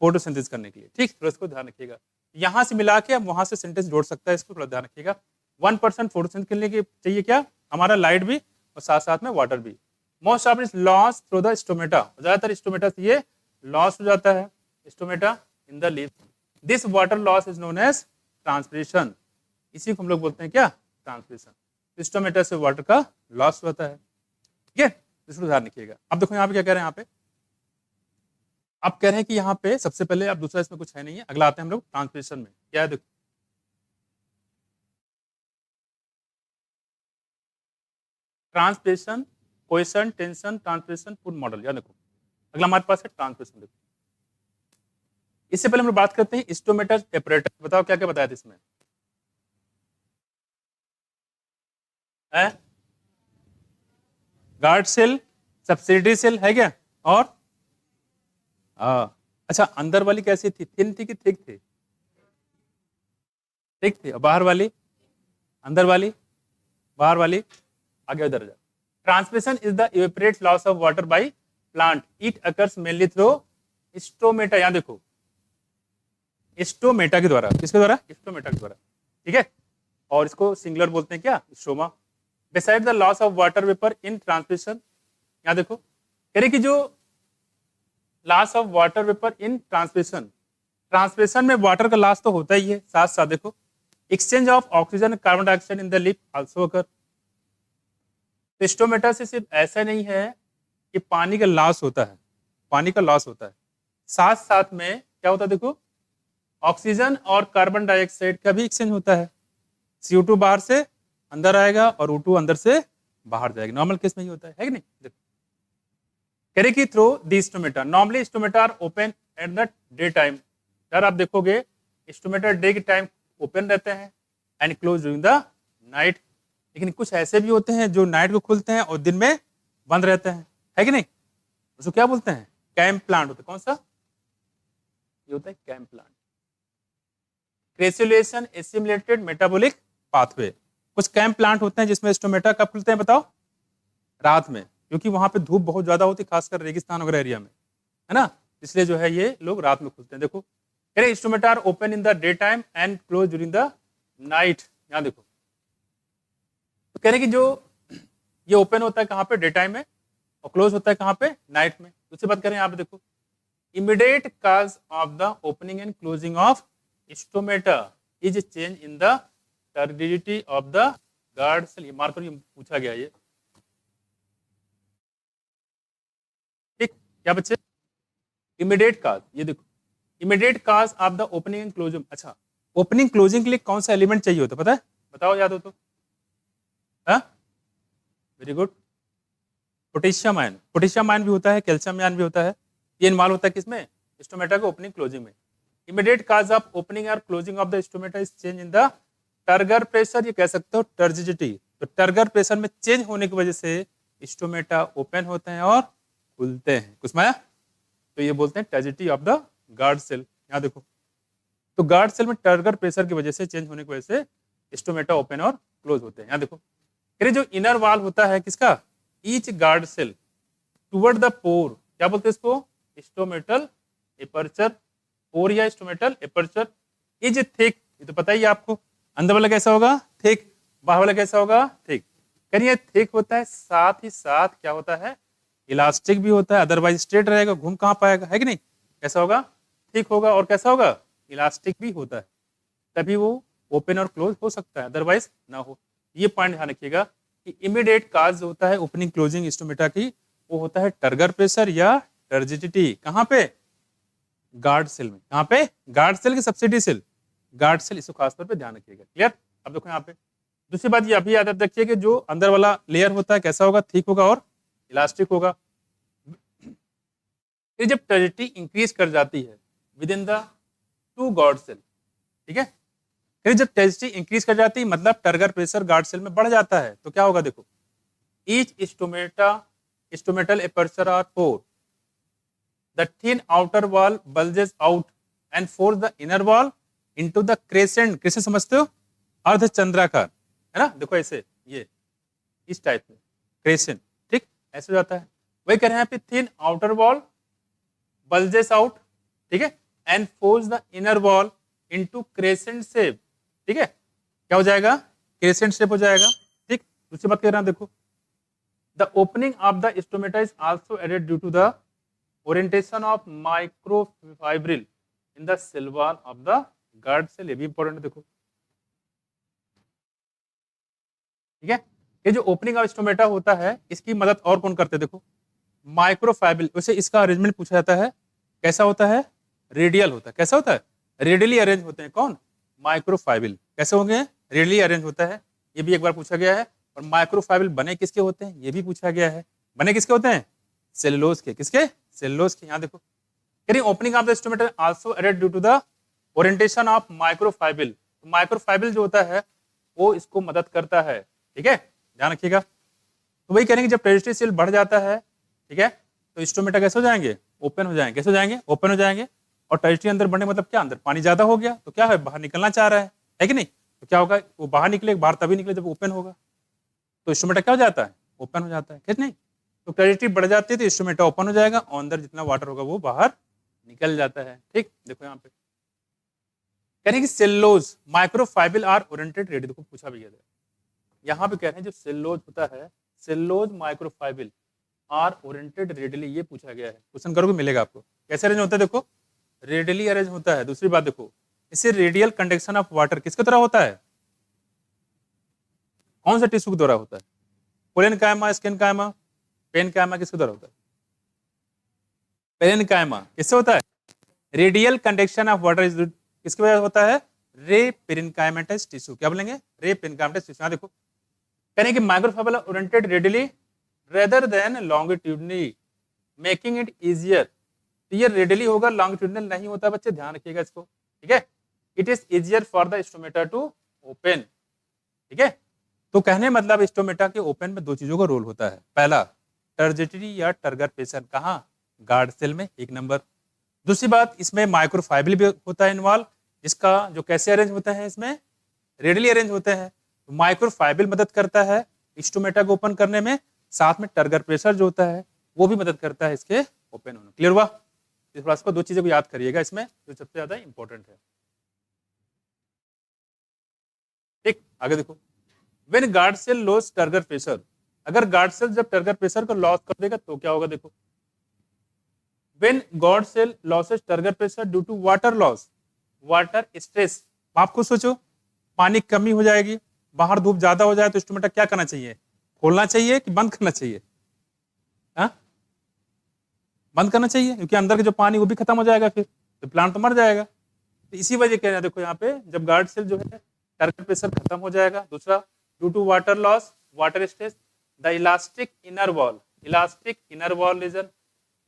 फोटोसिंथेसिस करने के लिए, ठीक, थोड़ा इसको ध्यान रखिएगा। यहाँ से मिला के अब वहां से सेंटेंस जोड़ सकता है, इसको थोड़ा ध्यान रखिएगा। 1% फोटोसिंथेसिस के लिए चाहिए क्या, हमारा लाइट भी और साथ साथ में वाटर भी। Most of is loss through the stomata, ज्यादातर स्टोमेटा से ये लॉस हो जाता है, stomata in the leaf. This water loss is known as transpiration, इसी को हम लोग बोलते हैं क्या, ट्रांसपिरेशन। स्टोमेटा से वाटर का लॉस होता है, ठीक है, इसको ध्यान रखिएगा। अब देखो यहाँ पे क्या कह रहे हैं, यहाँ पे आप कह रहे हैं कि यहाँ पे सबसे पहले, अब दूसरा इसमें कुछ है नहीं है, अगला आते हैं हम लोग ट्रांसपिरेशन में, क्या है देखो transpiration, question tension transpiration pull model, या देखो अगला हमारे पास है ट्रांसपिरेशन। देखो इससे पहले हम लोग बात करते हैं स्टोमेटस एपरेटस, बताओ क्या क्या बताया था इसमें है, गार्ड सेल, सब्सिडी सेल है क्या, और हाँ। अच्छा, अंदर वाली कैसी थी, थिन थी कि थिक थी? थिक थी। और बाहर वाली? अंदर वाली, बाहर वाली? आगे उधर जा। Transmission is the evaporate loss of water by plant, it occurs mainly through stomata. यहाँ देखो, स्टोमेटा के द्वारा, किसके द्वारा? स्टोमेटा के द्वारा, ठीक है। और इसको सिंगुलर बोलते हैं क्या? Stoma. Besides the loss of water vapour in transmission, यहाँ देखो कह रहे कि जो loss of water vapour in transmission, transmission में वाटर का लॉस तो होता ही है, साथ साथ देखो exchange of oxygen carbon dioxide in the lip also occur. तो स्टोमेटा से सिर्फ ऐसा नहीं है कि पानी का लॉस होता है, पानी का लॉस होता है, साथ साथ में क्या होता है देखो, ऑक्सीजन और कार्बन डाइऑक्साइड का भी एक्सचेंज होता है। CO2 बाहर से अंदर आएगा और O2 अंदर से बाहर जाएगा। नॉर्मल केस में ही होता है कि नहीं? देखो कह रहे कि through the stomata, normally stomata are open at the day time. यार आप देखोगे स्टोमेटा डे के टाइम ओपन रहते हैं and close during the night. लेकिन कुछ ऐसे भी होते हैं जो नाइट को खुलते हैं और दिन में बंद रहते हैं, है कि नहीं? उसको क्या बोलते हैं? कैंप प्लांट होते हैं। कौन सा? ये होता है कैंप plant. Crassulacean assimilated metabolic pathway. कुछ कैंप प्लांट होते हैं जिसमें स्टोमेटा कब खुलते हैं बताओ? रात में, क्योंकि वहां पे धूप बहुत ज्यादा होती है, खासकर रेगिस्तान वगैरह एरिया में, है ना, इसलिए जो है ये लोग रात में खुलते हैं। देखो stomata are open in the day time and close during the night. यहाँ देखो तो कह रहे कि जो ये ओपन होता है कहाँ पे? डे टाइम में, और क्लोज होता है कहाँ पे? नाइट में। दूसरी बात करें यहाँ पे देखो, immediate cause of the opening and closing of stomata is change in the turbidity of the guard cell. ये मार्कर पूछा गया ये, ठीक क्या बच्चे? इमीडिएट काज, ये देखो immediate cause of the opening and closing. अच्छा, ओपनिंग क्लोजिंग के लिए कौन सा एलिमेंट चाहिए होता है पता है? बताओ, याद हो तो? Very good, potassium ion. Potassium ion भी होता है, कैल्शियम आयन भी होता है। ये इन्वॉल्व होता है किसमें? स्टोमेटा के ओपनिंग क्लोजिंग में। इमीडिएट काज ऑफ ओपनिंग और closing of the stomata is change in the turgor pressure, ये कह सकते हो टर्जिडिटी। तो टर्गर प्रेशर में चेंज होने की वजह से स्टोमेटा ओपन होते हैं और खुलते हैं। कुछ माया? तो ये बोलते हैं turgidity of the guard cell. यहाँ देखो तो गार्ड सेल में टर्गर प्रेशर की वजह से, चेंज होने की वजह से स्टोमेटा ओपन और क्लोज होते हैं। यहाँ देखो जो इनर वाल होता है किसका? Each guard cell toward the pore, क्या बोलते हैं इसको? Stomatal aperture. पोर या स्टोमेटल एपर्चर इज थिक, ये तो पता ही है आपको। अंदर वाला कैसा होगा? थिक। बाहर वाला कैसा होगा? थिक। करिए थिक होता है, साथ ही साथ क्या होता है? इलास्टिक भी होता है, अदरवाइज स्ट्रेट रहेगा, घूम कहाँ पाएगा, है कि नहीं? कैसा होगा? थिक होगा। और कैसा होगा? इलास्टिक भी होता है, तभी वो ओपन और क्लोज हो सकता है, अदरवाइज ना हो। ये पॉइंट ध्यान रखिएगा कि इमीडिएट काज होता है ओपनिंग क्लोजिंग स्टोमेटा की, वो होता है टर्गर प्रेशर या टर्जिडिटी। कहाँ पे? गार्ड सेल में। कहाँ पे? गार्ड सेल की सब्सिडी सेल, गार्ड सेल, इसको खासतौर पे ध्यान रखिएगा। क्लियर? अब देखो यहाँ पे दूसरी बात ये अभी याद रखिए कि जो अंदर वाला लेयर होता है कैसा होगा? थिक होगा और इलास्टिक होगा। फिर जब टर्जिडिटी इंक्रीज कर जाती है within the two guard cell, ठीक है, फिर जब टेंसिटी इंक्रीज कर जाती है मतलब टर्गर प्रेशर गार्ड सेल में बढ़ जाता है, तो क्या होगा? देखो each stomatal aperture or pore, the thin outer wall bulges out and force the inner wall into the crescent. Crescent समझते हो? अर्धचंद्राकार, है ना? देखो ऐसे, ये इस टाइप में क्रेसेंट, ठीक ऐसे हो जाता है। वही कह रहे हैं यहाँ पे thin outer wall bulges out, ठीक है, and force the inner wall into crescent shape, ठीक है, क्या हो जाएगा? क्रेसेंट शेप हो जाएगा, ठीक। दूसरी बात कह रहा हूं, देखो the opening of the stomata is also aided due to the orientation of microfibril in the cell wall of the guard cell. ये भी इंपॉर्टेंट है, देखो ठीक है। ये जो ओपनिंग ऑफ स्टोमेटा होता है इसकी मदद और कौन करते हैं? देखो माइक्रोफाइब्रिल। वैसे इसका अरेंजमेंट पूछा जाता है, कैसा होता है? रेडियल होता है। कैसा होता है? रेडियली अरेंज होते हैं। कौन? माइक्रोफाइब्रिल। कैसे होंगे? रेडियली अरेंज होता है, ये भी एक बार पूछा गया है। और माइक्रोफाइब्रिल बने किसके होते हैं? ये भी पूछा गया है। बने किसके होते हैं? सेलुलोज के। किसके? सेलुलोज के। यहाँ देखो opening of the stomata also aided due to the orientation of microfibril. Microfibril जो होता है वो इसको मदद करता है, ठीक है, ध्यान रखिएगा। तो वही करेंगे जब टेरिटरी सेल बढ़ जाता है, ठीक है, तो स्टोमेटा कैसे हो जाएंगे? ओपन हो जाएंगे। कैसे हो जाएंगे? ओपन हो जाएंगे। और टर्जिटी अंदर बढ़ने मतलब क्या, अंदर पानी ज्यादा हो गया तो क्या है, बाहर निकलना चाह रहा है कि नहीं? तो क्या होगा, वो बाहर निकले, बाहर तभी निकले जब ओपन होगा। तो इंस्ट्रूमेंटा क्या हो जाता है, ओपन हो जाता है, ठीक नहीं? तो टर्जिटी बढ़ जाती है तो इंस्ट्रूमेंटा ओपन हो जाएगा और अंदर जितना वाटर होगा वो बाहर निकल जाता है। ठीक, देखो यहाँ पे कह रहे हैं कि cellulose microfibre are oriented radially, देखो पूछा भी गया था। यहाँ पे कह रहे हैं जो सेल्यूलोज होता है, cellulose microfibre are oriented radially, ये पूछा गया है। क्वेश्चन करोगे मिलेगा आपको। कैसे अरेंज होता है, देखो रेडियली अरेंज होता है। दूसरी बात देखो, इससे रेडियल कंडक्शन ऑफ वाटर किसके द्वारा होता है, कौन सा टिश्यू के द्वारा होता है? पोलन कायमा, स्किन कायमा, पेन कायमा, किसके द्वारा होता है? पेन कायमा। किससे होता है? Radial conduction of water is किसकी वजह होता है? रे पेरिनकाइमेटस टिश्यू। क्या बोलेंगे? रे पेरिनकाइमेटस टिश्यू। देखो करें कि microfibre oriented radially rather than longitudinally making it easier. तो ये रेडियली होगा, लॉन्गिट्यूडनल नहीं होता बच्चे, ध्यान रखिएगा इसको, ठीक है? It is easier for the stomata to open, ठीक है? तो कहने मतलब स्टोमेटा के ओपन में दो चीजों का रोल होता है। पहला टर्जिटी या टर्गर प्रेशर, कहाँ? गार्ड सेल में, एक नंबर। दूसरी बात, इसमें माइक्रोफाइबर भी होता है इन्वॉल्व, जिसका जो कैसे अरेंज होता है, इसमें रेडियली अरेंज होते हैं। तो माइक्रोफाइबर मदद करता है स्टोमेटा को ओपन करने में, साथ में टर्गर प्रेशर जो होता है वो भी मदद करता है इसके ओपन होने। क्लियर हुआ? इस थोड़ा सा दो चीजों को याद करिएगा इसमें, जो सबसे ज्यादा इंपॉर्टेंट है। ठीक, आगे देखो, when guard cell loss turgor pressure, अगर गार्ड सेल जब टर्गर प्रेशर को लॉस कर देगा तो क्या होगा? देखो when guard cell losses turgor pressure due to water loss, water stress. आप खुद सोचो, पानी की कमी हो जाएगी, बाहर धूप ज्यादा हो जाए तो इंस्ट्रूमेंट क्या करना चाहिए? खोलना चाहिए कि बंद करना चाहिए? हाँ, बंद करना चाहिए, क्योंकि अंदर के जो पानी वो भी खत्म हो जाएगा, फिर तो प्लांट तो मर जाएगा। तो इसी वजह कह रहे हैं, देखो यहाँ पे जब गार्ड सेल जो है टर्गर प्रेशर खत्म हो जाएगा। दूसरा, due to water loss, water stress, the elastic inner wall, elastic inner wall region.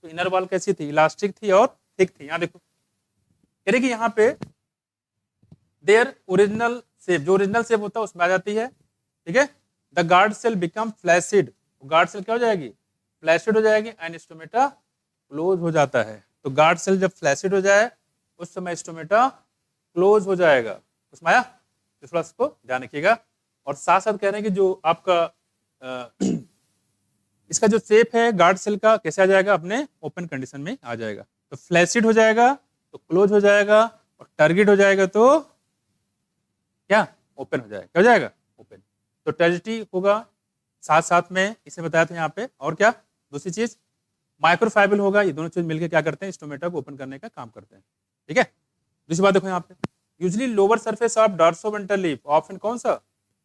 तो इनर वॉल कैसी थी? इलास्टिक थी और थिक थी। यहाँ देखो कह रहे कि यहाँ पे देयर ओरिजिनल शेप, जो ओरिजिनल शेप होता है उसमें आ जाती है, ठीक है? The guard cell become flaccid, guard cell क्या हो जाएगी? फ्लैसिड हो जाएगी एंड स्टोमेटा क्लोज हो जाता है। तो गार्ड सेल जब फ्लैसिड हो जाए उस समय स्टोमेटा क्लोज हो जाएगा। उसमें आया? तो थोड़ा इसको ध्यान रखिएगा। और साथ साथ कह रहे हैं कि जो आपका इसका जो शेप है गार्ड सेल का, कैसे आ जाएगा? अपने ओपन कंडीशन में आ जाएगा। तो फ्लैसिड हो जाएगा तो क्लोज हो जाएगा, और टर्गिड हो जाएगा तो क्या? ओपन हो जाएगा। क्या हो जाएगा? ओपन। तो टर्जिटी होगा, साथ साथ में इसे बताया था यहाँ पे। और क्या दूसरी चीज? माइक्रोफाइबर होगा। ये दोनों चीज मिलकर क्या करते हैं? स्टोमेटा को ओपन करने का काम करते हैं, ठीक है? दूसरी बात देखो यहाँ पे, usually lower surface of dorsoventral leaf, option कौन सा?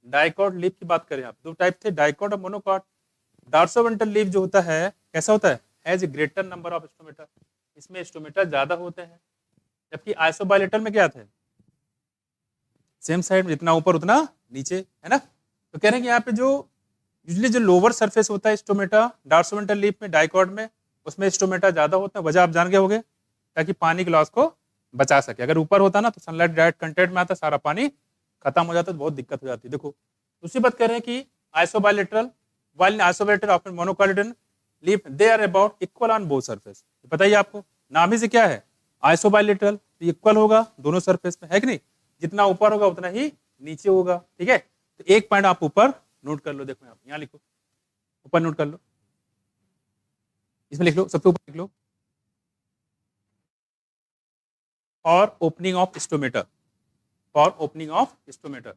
डाइकॉट लीफ की बात करें आप, दो टाइप थे, डाइकॉट और मोनोकॉट। डॉर्सोवेंट्रल लीफ जो होता है कैसा होता है? Has a greater number of stomata, इसमें स्टोमेटा ज्यादा होते हैं। जबकि आइसोबायलेटरल में क्या थे? सेम साइड में, जितना ऊपर उतना नीचे, है ना? तो कह रहे हैं कि यहाँ पे जो यूजली जो लोअर सरफेस होता है स्टोमेटा डॉर्सोवेंट्रल लीफ में, डाइकॉट में, उसमें स्टोमेटा ज्यादा होता है। वजह आप जान गए होंगे, ताकि पानी के लॉस को बचा सके। अगर ऊपर होता ना तो सनलाइट डायरेक्ट कंटेंट में आता, सारा पानी खत्म हो जाता तो बहुत दिक्कत हो जाती है। देखो दूसरी बात कह रहे हैं कि isobilateral, while isobilateral of monocotyledon leaf they are about equal on both surface. बताइए आपको, नाम ही से क्या है? आइसोबायलेटरल, तो इक्वल होगा दोनों सरफेस में, है कि नहीं? जितना ऊपर होगा उतना ही नीचे होगा, ठीक है? तो एक पॉइंट आप ऊपर नोट कर लो, देखो यहाँ लिखो, ऊपर नोट कर लो, इसमें लिख लो, सबसे ऊपर लिख लो, और opening of stomata, for opening of stomata.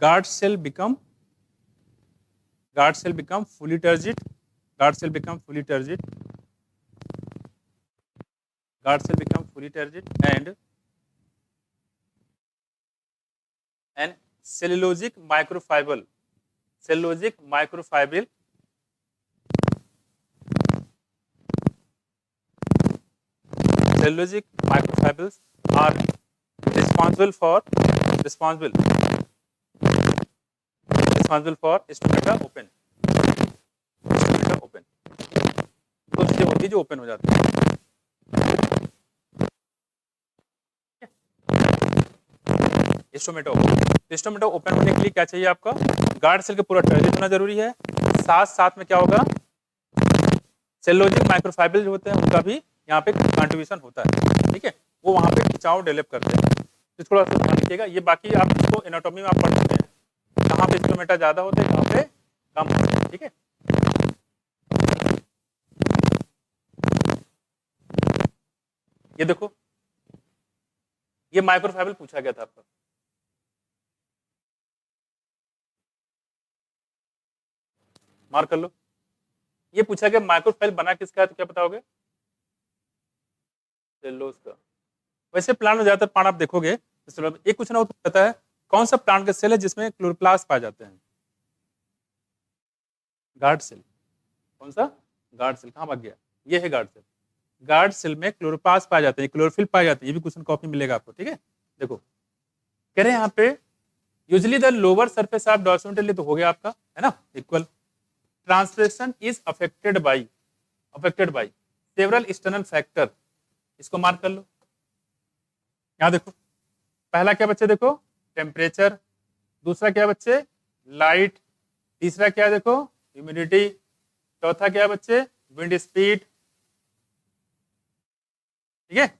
Guard cell become fully turgid, guard cell become fully turgid, guard cell become fully turgid, and cellulosic microfibril, cellulosic microfibril cellulosic microfibrils are responsible for stomata open, stomata open, तो उससे होती है जो open हो जाती है। Stomata open, stomata open होने के लिए क्या चाहिए आपका? गार्ड सेल के पूरा टर्जिट होना जरूरी है, साथ साथ में क्या होगा, सेलोजिक माइक्रोफाइबर जो होते हैं उनका भी यहाँ पे कंट्रीब्यूशन होता है, ठीक है, वो वहाँ पे खिंचाव डेवलप करते हैं। तो थोड़ा सा ध्यान रखिएगा, ये बाकी आप इसको एनाटॉमी में आप पढ़ सकते हैं, कहाँ पे स्टोमेटा ज़्यादा होते हैं, कहाँ पे कम होते हैं, ठीक है। ये देखो, ये माइक्रोफाइबर पूछा गया था आपका, मार्क कर लो। ये पूछा गया माइक्रोफाइबर बना किसका है, तो क्या बताओगे, सेलुलोज का। वैसे प्लांट में ज्यादातर पान आप देखोगे, एक क्वेश्चन और कहता है कौन सा प्लांट का सेल है जिसमें क्लोरोप्लास्ट पाए जाते हैं, गार्ड सेल। कौन सा, गार्ड सेल, कहाँ भाग गया, ये है गार्ड सेल। गार्ड सेल में क्लोरोप्लास्ट पाए जाते हैं, क्लोरोफिल पाए जाते हैं, ये भी क्वेश्चन कॉपी मिलेगा आपको, ठीक है। देखो कह रहे हैं यहाँ पे usually the lower surface of dorsoventral, तो हो गया आपका, है ना, equal. Translation is affected by several external factor, इसको मार्क कर लो। यहाँ देखो पहला क्या बच्चे, देखो टेम्परेचर, दूसरा क्या बच्चे, लाइट, तीसरा क्या देखो, ह्यूमिडिटी, चौथा क्या बच्चे, विंड स्पीड, ठीक है,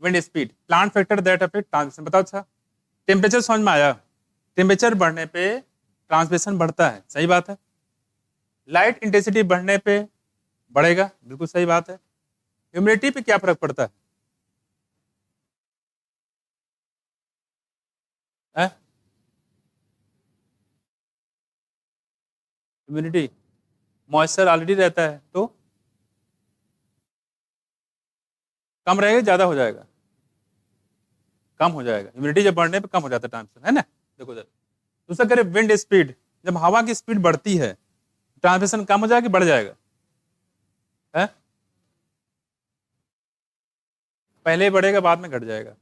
wind speed. Plant factor that affect transmission, बताओ। अच्छा टेम्परेचर समझ में आया, टेम्परेचर बढ़ने पे ट्रांसमिशन बढ़ता है, सही बात है। लाइट इंटेंसिटी बढ़ने पे बढ़ेगा, बिल्कुल सही बात है। ह्यूमिडिटी पे क्या फर्क पड़ता है, ह्यूमिडिटी, मॉइस्चर ऑलरेडी रहता है तो कम रहेगा, ज्यादा हो जाएगा, कम हो जाएगा। ह्यूमिडिटी जब बढ़ने पे कम हो जाता है ट्रांसमिशन, है ना। देखो जरा दूसरा करे विंड स्पीड, जब हवा की स्पीड बढ़ती है ट्रांसमिशन कम हो जाएगा, बढ़ जाएगा, है पहले ही बढ़ेगा बाद में घट जाएगा,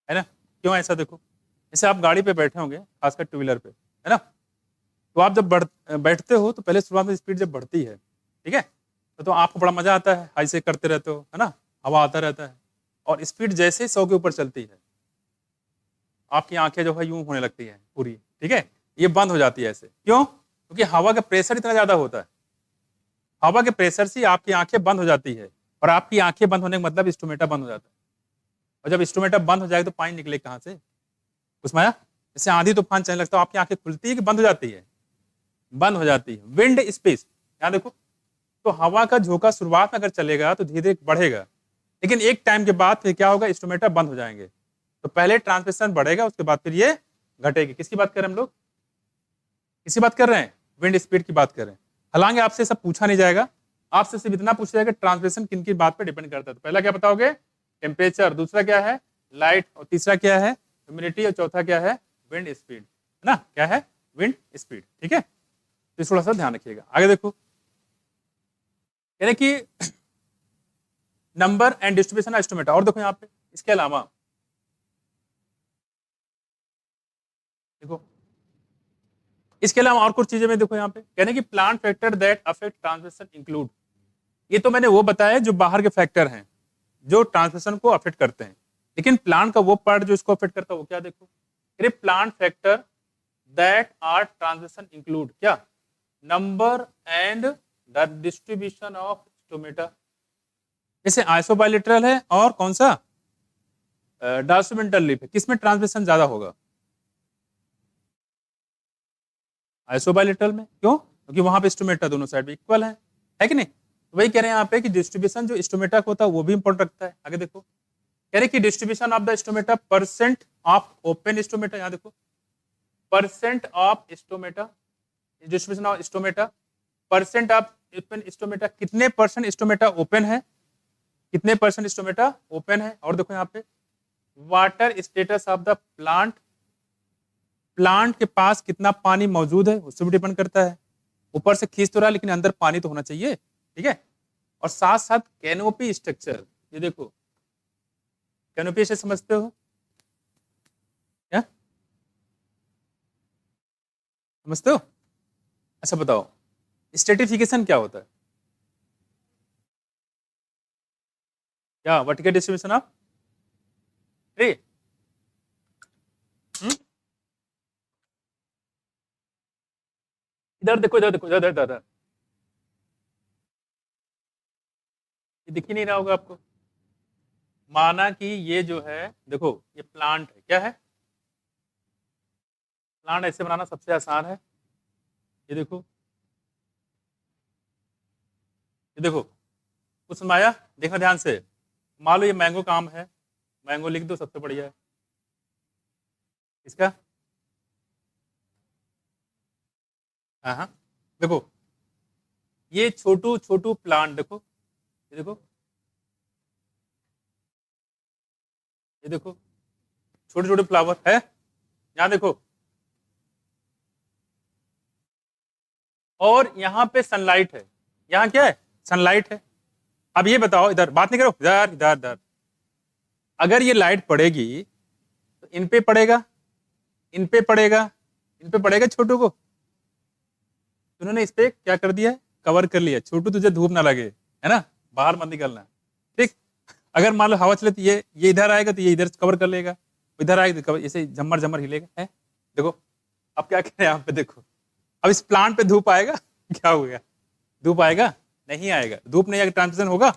है ना। क्यों ऐसा, देखो जैसे आप गाड़ी पे बैठे होंगे, खासकर टू व्हीलर पे, है ना, तो आप जब बैठते हो तो पहले शुरुआत में स्पीड जब बढ़ती है, ठीक है, तो आपको बड़ा मजा आता है, ऐसे करते रहते हो, है ना, हवा आता रहता है, और स्पीड जैसे ही 100 के ऊपर चलती है आपकी आंखें जो है यूं होने लगती है पूरी, ठीक है, ये बंद हो जाती है ऐसे, क्यों, क्योंकि हवा का प्रेशर इतना ज्यादा होता है, हवा के प्रेशर से आपकी आंखें बंद हो जाती है, और आपकी आंखें बंद होने का मतलब स्टोमेटा बंद हो जाता है, और जब स्टोमेटा बंद हो जाएगा तो पानी निकले कहाँ से, उसमें जैसे आंधी तूफान चलने लगता है, आपकी आंखें खुलती है कि बंद हो जाती है, बंद हो जाती है। विंड स्पीड, यहाँ देखो, तो हवा का झोंका शुरुआत में अगर चलेगा तो धीरे धीरे बढ़ेगा, लेकिन एक टाइम के बाद फिर क्या होगा, इंस्ट्रूमेंटा बंद हो जाएंगे, तो पहले ट्रांसमिशन बढ़ेगा, उसके बाद फिर ये घटेगी। किसकी बात कर रहे हैं हम लोग, किसकी बात कर रहे हैं, विंड स्पीड की बात कर रहे हैं। हालांकि आपसे सब पूछा नहीं जाएगा, आपसे सिर्फ इतना पूछा जाएगा ट्रांसमिशन किन की बात पे डिपेंड करता है। तो पहला क्या बताओगे, टेम्परेचर, दूसरा क्या है, लाइट, और तीसरा क्या है, ह्यूमिडिटी, और चौथा क्या है, विंड स्पीड, है ना, क्या है, विंड स्पीड, ठीक है। तो थोड़ा सा ध्यान रखिएगा। आगे देखो, यानी कि नंबर एंड डिस्ट्रीब्यूशन एस्टिमेट, और देखो यहाँ पे इसके अलावा देखो, इसके अलावा और कुछ चीजें में देखो यहाँ पे, यानी कि plant factor that affect transmission include, ये तो मैंने वो बताया जो बाहर के फैक्टर हैं जो ट्रांसमिशन को अफेक्ट करते हैं, लेकिन प्लांट का वो पार्ट जो इसको अफेक्ट करता है वो क्या, देखो plant factor that are transmission include क्या, number and the distribution of stomata, जैसे आइसोबाइलेटरल है और कौन सा डार्सोमेंटल लीफ है, किसमें ट्रांसमिशन ज्यादा होगा, आइसोबाइलेटरल में, क्यों, क्योंकि वहां पे स्टोमेटा दोनों साइड में इक्वल है कि नहीं। तो वही कह रहे हैं यहाँ पे कि डिस्ट्रीब्यूशन जो स्टोमेटा का होता है वो भी इंपॉर्टेंट रखता है। आगे देखो, कह रहे कि distribution of the stomata percent of open stomata, यहाँ देखो percent of stomata, distribution of stomata, percent of open stomata, कितने परसेंट स्टोमेटा ओपन है, कितने परसेंट स्टोमेटा ओपन है, और देखो यहाँ पे water status of the plant, plant के पास कितना पानी मौजूद है उससे भी डिपेंड करता है, ऊपर से खींच तो रहा है लेकिन अंदर पानी तो होना चाहिए, ठीक है। और साथ साथ कैनोपी स्ट्रक्चर, ये देखो कैनोपी से समझते हो क्या, समझते हो, अच्छा बताओ स्ट्रेटिफिकेशन क्या होता है, क्या वर्टिकल डिस्ट्रीब्यूशन ऑफ ट्री, इधर देखो, इधर देखो, इधर इधर इधर। ये दिख ही नहीं रहा होगा आपको। माना कि ये जो है, देखो ये प्लांट है, क्या है? प्लांट ऐसे बनाना सबसे आसान है। ये देखो, ये देखो, कुछ माया, देखना ध्यान से। मान लो ये मैंगो का आम है, मैंगो लिख दो, सबसे बढ़िया है इसका। हाँ हाँ, देखो ये छोटू छोटू प्लांट, देखो ये देखो, ये देखो छोटे छोटे फ्लावर है, यहाँ देखो। और यहाँ पे सनलाइट है, यहाँ क्या है? सनलाइट है। अब ये बताओ, इधर बात नहीं करो, इधर इधर इधर। अगर ये लाइट पड़ेगी तो इन पे पड़ेगा, इन पे पड़ेगा, इन पे पड़ेगा छोटू को। उन्होंने इस पे क्या कर दिया है? कवर कर लिया। छोटू तुझे धूप ना लगे, है ना, बाहर मत निकलना, ठीक। अगर मान लो हवा चले तो ये इधर आएगा तो ये इधर कवर कर लेगा, इधर आएगा तो ऐसे झम्मर झम्मर हिलेगा, है। देखो अब क्या करें यहाँ पे, देखो अब इस प्लांट पे धूप आएगा क्या हो गया? धूप आएगा? नहीं आएगा। धूप नहीं आएगा, ट्रांसमिशन होगा?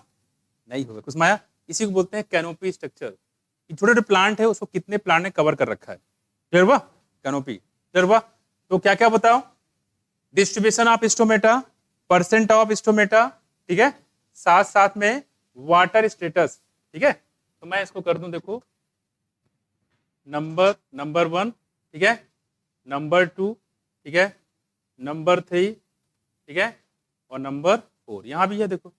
नहीं होगा। कुछ माया, इसी को बोलते हैं कैनोपी स्ट्रक्चर। छोटे छोटे प्लांट है, उसको कितने प्लांट ने कवर कर रखा है। क्लियर हुआ? कैनोपी। क्लियर हुआ? तो क्या क्या बताओ? Distribution of stomata, percent of stomata, ठीक है, साथ साथ में वाटर स्टेटस, ठीक है। तो मैं इसको कर दूं, देखो नंबर 1, ठीक है, नंबर 2, ठीक है, नंबर 3, ठीक है, और नंबर 4 यहां भी है, देखो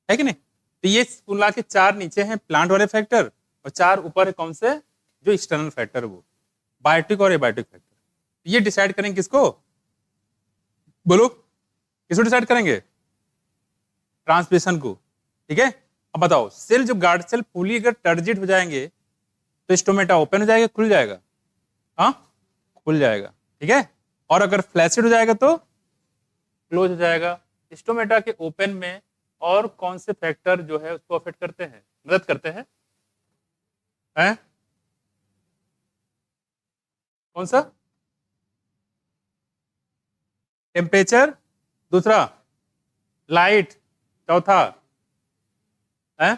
है कि नहीं। तो ये कुल मिला के 4 नीचे हैं प्लांट वाले फैक्टर, और 4 ऊपर है कौन से? जो एक्सटर्नल फैक्टर, वो बायोटिक और एबायोटिक फैक्टर। ये डिसाइड करेंगे किसको? बोलो, किसको डिसाइड करेंगे? ट्रांसलेशन को, ठीक है। अब बताओ, सेल जो गार्ड सेल फुली अगर टर्जिट हो जाएंगे तो स्टोमेटा ओपन हो जाएगा, खुल जाएगा? हाँ, खुल जाएगा, ठीक है। और अगर फ्लैसिड हो जाएगा तो क्लोज हो जाएगा। स्टोमेटा के ओपन में और कौन से फैक्टर जो है उसको अफेक्ट करते हैं, मदद करते हैं? हैं? कौन सा? टेम्परेचर, दूसरा लाइट, चौथा है?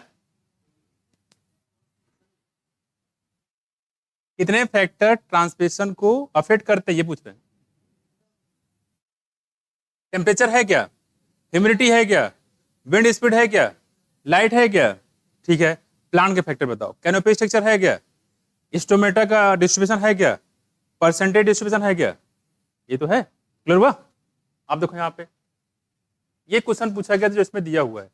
कितने फैक्टर ट्रांसमिशन को अफेक्ट करते हैं, ये पूछ रहे हैं। टेम्परेचर है क्या? ह्यूमिडिटी है क्या? विंड स्पीड है क्या? लाइट है क्या? ठीक है। प्लांट के फैक्टर बताओ। कैनोपी स्ट्रक्चर है क्या? स्टोमेटा का डिस्ट्रीब्यूशन है क्या? परसेंटेज डिस्ट्रीब्यूशन है क्या? ये तो है। क्लियर हुआ? आप देखो यहाँ पे ये क्वेश्चन पूछा गया जो इसमें दिया हुआ है,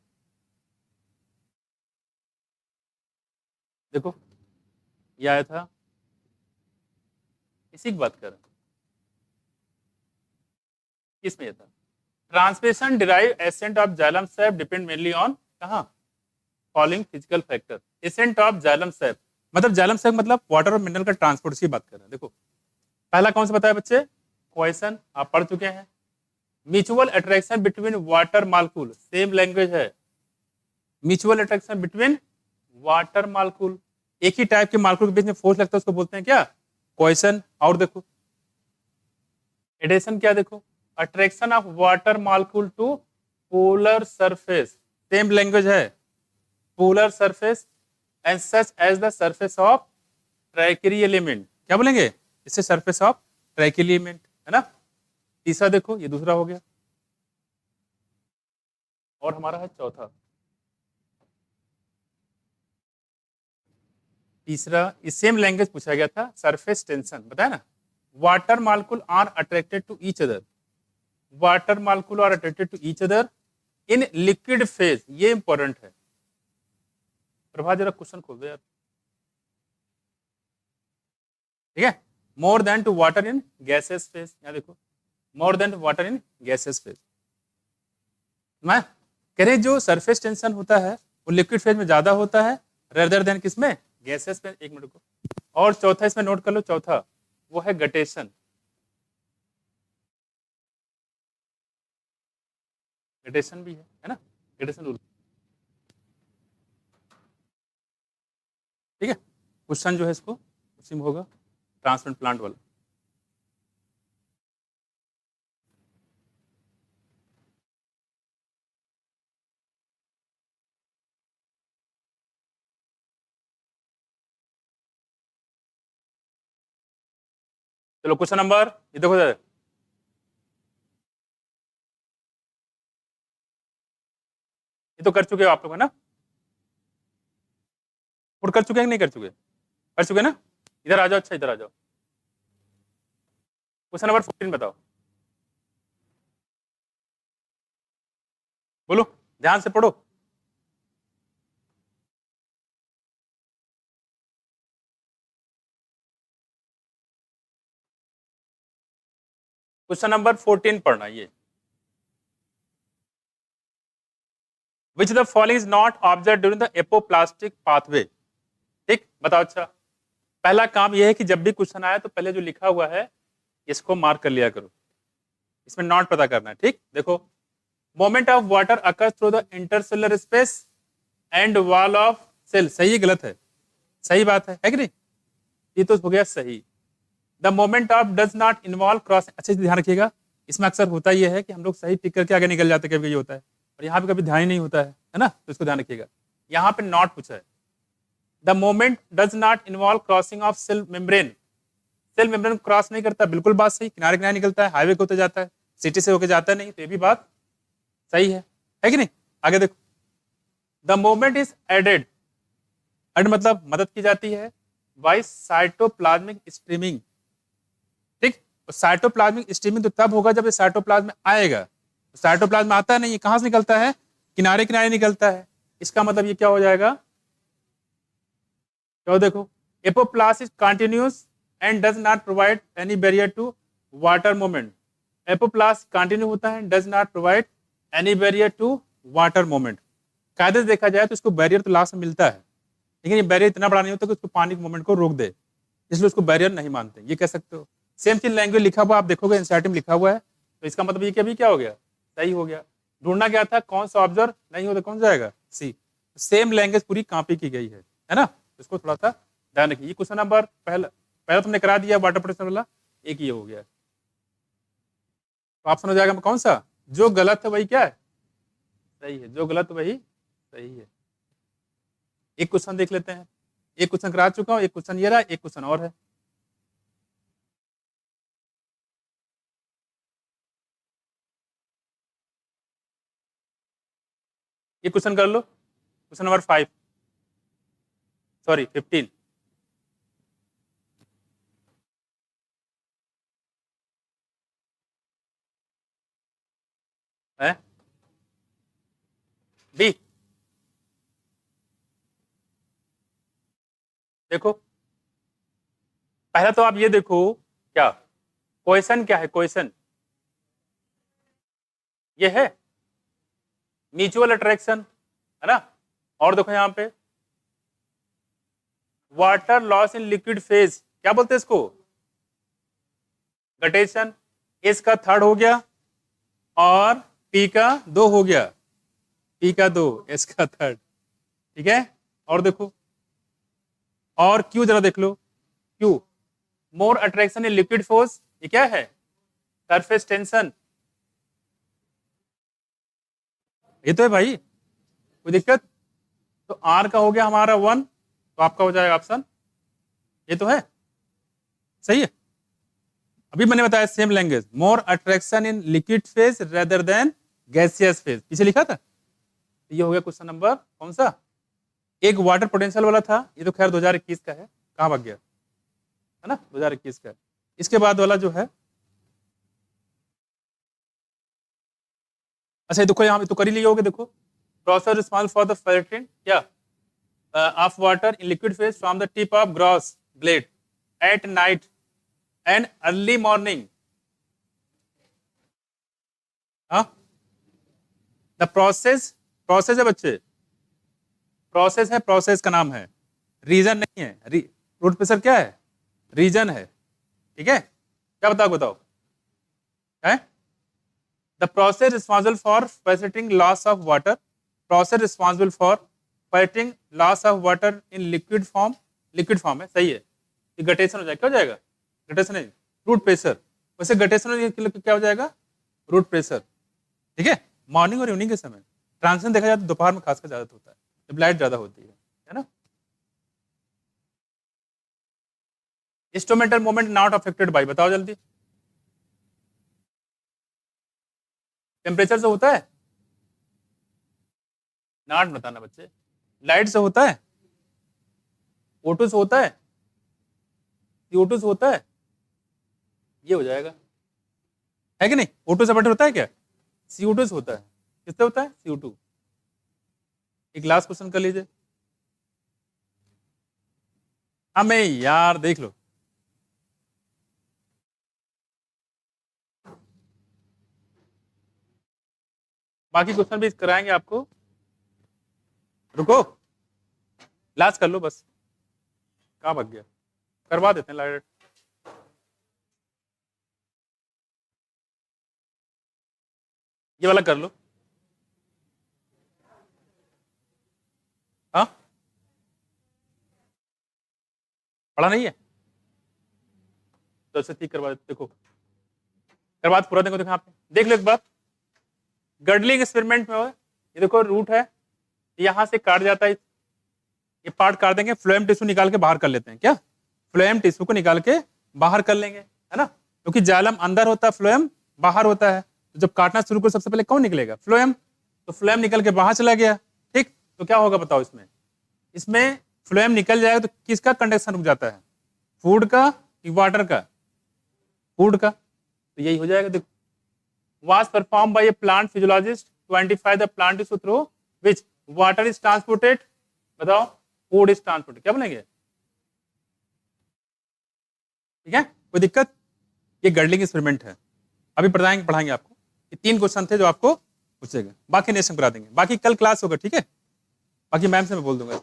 देखो ये आया था, इसी की बात कर रहे हैं। किसमें ये था? Transmission derive ascent of xylem sap depend mainly on, कहाँ? Following physical factor. Ascent of xylem sap मतलब, जाइलम सैप मतलब वाटर और मिनरल का ट्रांसपोर्ट की बात कर रहे हैं। देखो पहला कौन सा बताया बच्चे? क्वेश्चन आप पढ़ चुके हैं। Mutual attraction between water molecule, same language है। Mutual attraction between water molecule, एक ही टाइप के मालिक्यूल के बीच में फोर्स लगता है, उसको बोलते हैं क्या? क्वेश्चन। और देखो एडेशन क्या, देखो attraction of water molecule to polar surface, same language है। Polar surface and such as the surface of tracheary element, क्या बोलेंगे इससे? सरफेस ऑफ ट्रैकेरी एलिमेंट, है ना। तीसरा देखो, ये दूसरा हो गया, और हमारा है चौथा। तीसरा इस सेम लैंग्वेज पूछा गया था, सरफेस टेंशन, बताया ना। Water molecule are attracted to each other, water molecule are attracted to each other in liquid phase, ये इंपॉर्टेंट है। प्रभा जरा क्वेश्चन खोल दो यार, ठीक है। More than two water in gases phase, यहाँ देखो more than water in gases phase. मैं कह रहे जो सरफेस टेंशन होता है वो लिक्विड फेज में ज्यादा होता है रेदर देन किसमें? गैसेस में। एक मिनट को, और चौथा इसमें नोट कर लो, चौथा वो है गटेशन। गटेशन भी है ना, गटेशन रूल, ठीक है। क्वेश्चन जो है इसको उसी में होगा, ट्रांसप्लांट प्लांट वाला। चलो क्वेश्चन नंबर, ये देखो जरा, ये तो कर चुके हो आप लोग है ना, पुट कर चुके हैं कि नहीं कर चुके, कर चुके ना, इधर आ जाओ, अच्छा इधर आ जाओ, क्वेश्चन नंबर 14 बताओ, बोलो ध्यान से पढ़ो। क्वेश्चन नंबर 14 पढ़ना ये, which the following is not observe during the apoplastic pathway. ठीक बताओ। अच्छा पहला काम यह है कि जब भी क्वेश्चन आया तो पहले जो लिखा हुआ है इसको मार्क कर लिया करो, इसमें नॉट पता करना है। ठीक देखो, moment of water occurs through the intercellular space and wall of cell, सही है गलत है, सही बात है कि नहीं, ये तो हो गया सही। The moment of does not involve cross, अच्छे से ध्यान रखिएगा, इसमें अक्सर होता यह है कि हम लोग सही टिक करके आगे निकल जाते, कभी ये होता है, और यहाँ पे कभी ध्यान ही नहीं होता है ना, तो इसको ध्यान रखिएगा। यहाँ पे नॉट पूछा है, the moment does not involve crossing of cell membrane, cell membrane cross नहीं करता, बिल्कुल बात सही, किनारे किनारे निकलता है, हाईवे को होते जाता है, सिटी से होके जाता नहीं, तो ये भी बात सही है कि नहीं। आगे देखो, the moment is aided, aid मतलब मदद की जाती है, बाय साइटोप्लाज्मिक स्ट्रीमिंग। ठीक, साइटोप्लाज्मिक स्ट्रीमिंग तो तब होगा जब ये साइटोप्लाज्म में आएगा, साइटोप्लाज्म आता नहीं है, कहां से निकलता है, किनारे किनारे निकलता है, इसका मतलब ये क्या हो जाएगा, तो देखो apoplast is continuous and does not provide any barrier to water movement, apoplast continue होता है, does not provide any barrier to water movement. कायदे से देखा जाए तो इसको बैरियर तो लास्ट में मिलता है, लेकिन ये बैरियर इतना बड़ा नहीं होता कि उसको पानी के मूवमेंट को रोक दे, इसलिए उसको बैरियर नहीं मानते, ये कह सकते हो। सेम चीज लैंग्वेज लिखा हुआ आप देखोगे, एनसीईआरटी में लिखा हुआ है, तो इसका मतलब ये अभी क्या हो गया, सही हो गया। ढूंढना क्या था, कौन सा ऑब्जर्व नहीं होता, कौन जाएगा सी, सेम लैंग्वेज पूरी कॉपी की गई है ना, इसको थोड़ा सा ध्यान रखिए। ये क्वेश्चन नंबर पहला पहला तुमने करा दिया वाटर प्रेशर वाला, एक ये हो गया, तो ऑप्शन हो जाएगा कौन सा, जो गलत है वही क्या है, सही है, जो गलत वही सही है। एक क्वेश्चन देख लेते हैं, एक क्वेश्चन करा चुका हूं, एक क्वेश्चन ये रहा, एक क्वेश्चन और है। ये क्वेश्चन कर लो, क्वेश्चन नंबर 5 सॉरी 15, है बी। देखो पहला तो आप ये देखो, क्या क्वेश्चन क्या है, क्वेश्चन ये है म्यूचुअल अट्रैक्शन, है ना, और देखो यहाँ पे वाटर लॉस इन लिक्विड फेज, क्या बोलते हैं इसको, गटेशन, इसका थर्ड हो गया, और पी का 2 हो गया, पी का 2, एस का थर्ड, ठीक है। और देखो, और क्यू जरा देख लो, Q more attraction in liquid force, ये क्या है, सरफेस टेंशन, ये तो है भाई, कोई दिक्कत, तो आर का हो गया हमारा 1, तो आपका हो जाएगा ऑप्शन, ये तो है सही है। अभी मैंने बताया same language, more attraction in liquid phase rather than gaseous phase, पीछे लिखा था, ये हो गया क्वेश्चन नंबर कौन सा, एक वाटर पोटेंशियल वाला था, ये तो खैर 2021 का है, कहाँ भाग गया, है ना 2021 का। इसके बाद वाला जो है, अच्छा देखो यहाँ पे तो कर ही लिए होगे, देखो process responsible for the filtering क्या of water in liquid phase from the tip of grass blade at night and early morning, हाँ द प्रोसेस, प्रोसेस है बच्चे, प्रोसेस है, प्रोसेस का नाम है, रीजन नहीं है, रूट प्रेशर क्या है, रीजन है, ठीक है, क्या बताओ बताओ है, the process responsible for facilitating loss of water, process responsible for facilitating loss of water in liquid form, liquid form है, सही है, ये गटेशन हो जाएगा, क्या हो जाएगा, गटेशन है, रूट प्रेशर, वैसे गटेशन क्या हो जाएगा, रूट प्रेशर, ठीक है। मॉर्निंग और इवनिंग के समय, ट्रांजिशन देखा जाए तो दोपहर में खासकर ज्यादा होता है, जब लाइट ज्यादा होती है ना। Instrumental moment not affected by, बताओ जल्दी। टेम्परेचर से होता है, नॉट बताना बच्चे। लाइट से होता है, O2 से होता है, CO2 से होता है, ये हो जाएगा, है कि नहीं? O2 से बेटर होता है क्या? CO2 से होता है। किससे होता है? CO2। एक लास्ट क्वेश्चन कर लीजिए। हमें यार देख लो, बाकी क्वेश्चन भी कराएंगे आपको, रुको लास्ट कर लो बस। कहाँ भाग गया? करवा देते हैं लाइट। ये वाला कर लो। हाँ, पढ़ा नहीं है तो ऐसे ठीक करवा देते। देखो करवा पूरा देखो, देखो यहाँ पे देख लो एक बात। गर्डलिंग एक्सपेरिमेंट में ये देखो रूट है, यहां से काट जाता है, ये पार्ट काट देंगे, फ्लोएम टिश्यू निकाल के बाहर कर लेते हैं। क्या फ्लोएम टिश्यू को निकाल के बाहर कर लेंगे, है ना? क्योंकि जालम अंदर होता है, फ्लोएम बाहर होता है। तो जब काटना शुरू करो सबसे पहले कौन निकलेगा? फ्लोएम। तो फ्लोएम निकल के बाहर चला गया, ठीक। तो क्या होगा बताओ इसमें? इसमें फ्लोएम निकल जाएगा तो किसका कंडक्शन रुक जाता है? फूड का कि वाटर का? फूड का। तो यही हो जाएगा। देखो, was performed by a plant physiologist to identify the plant tissue through which water is transported, बताओ, फूड इज ट्रांसपोर्टेड। क्या बोलेंगे? ठीक है, कोई दिक्कत? ये गर्डलिंग एक्सपेरिमेंट है, अभी पढ़ाएंगे आपको। ये 3 क्वेश्चन थे जो आपको पूछेगा, बाकी नेक्स्ट करा देंगे। बाकी कल क्लास होगा, ठीक है? बाकी मैम से मैं बोल दूंगा।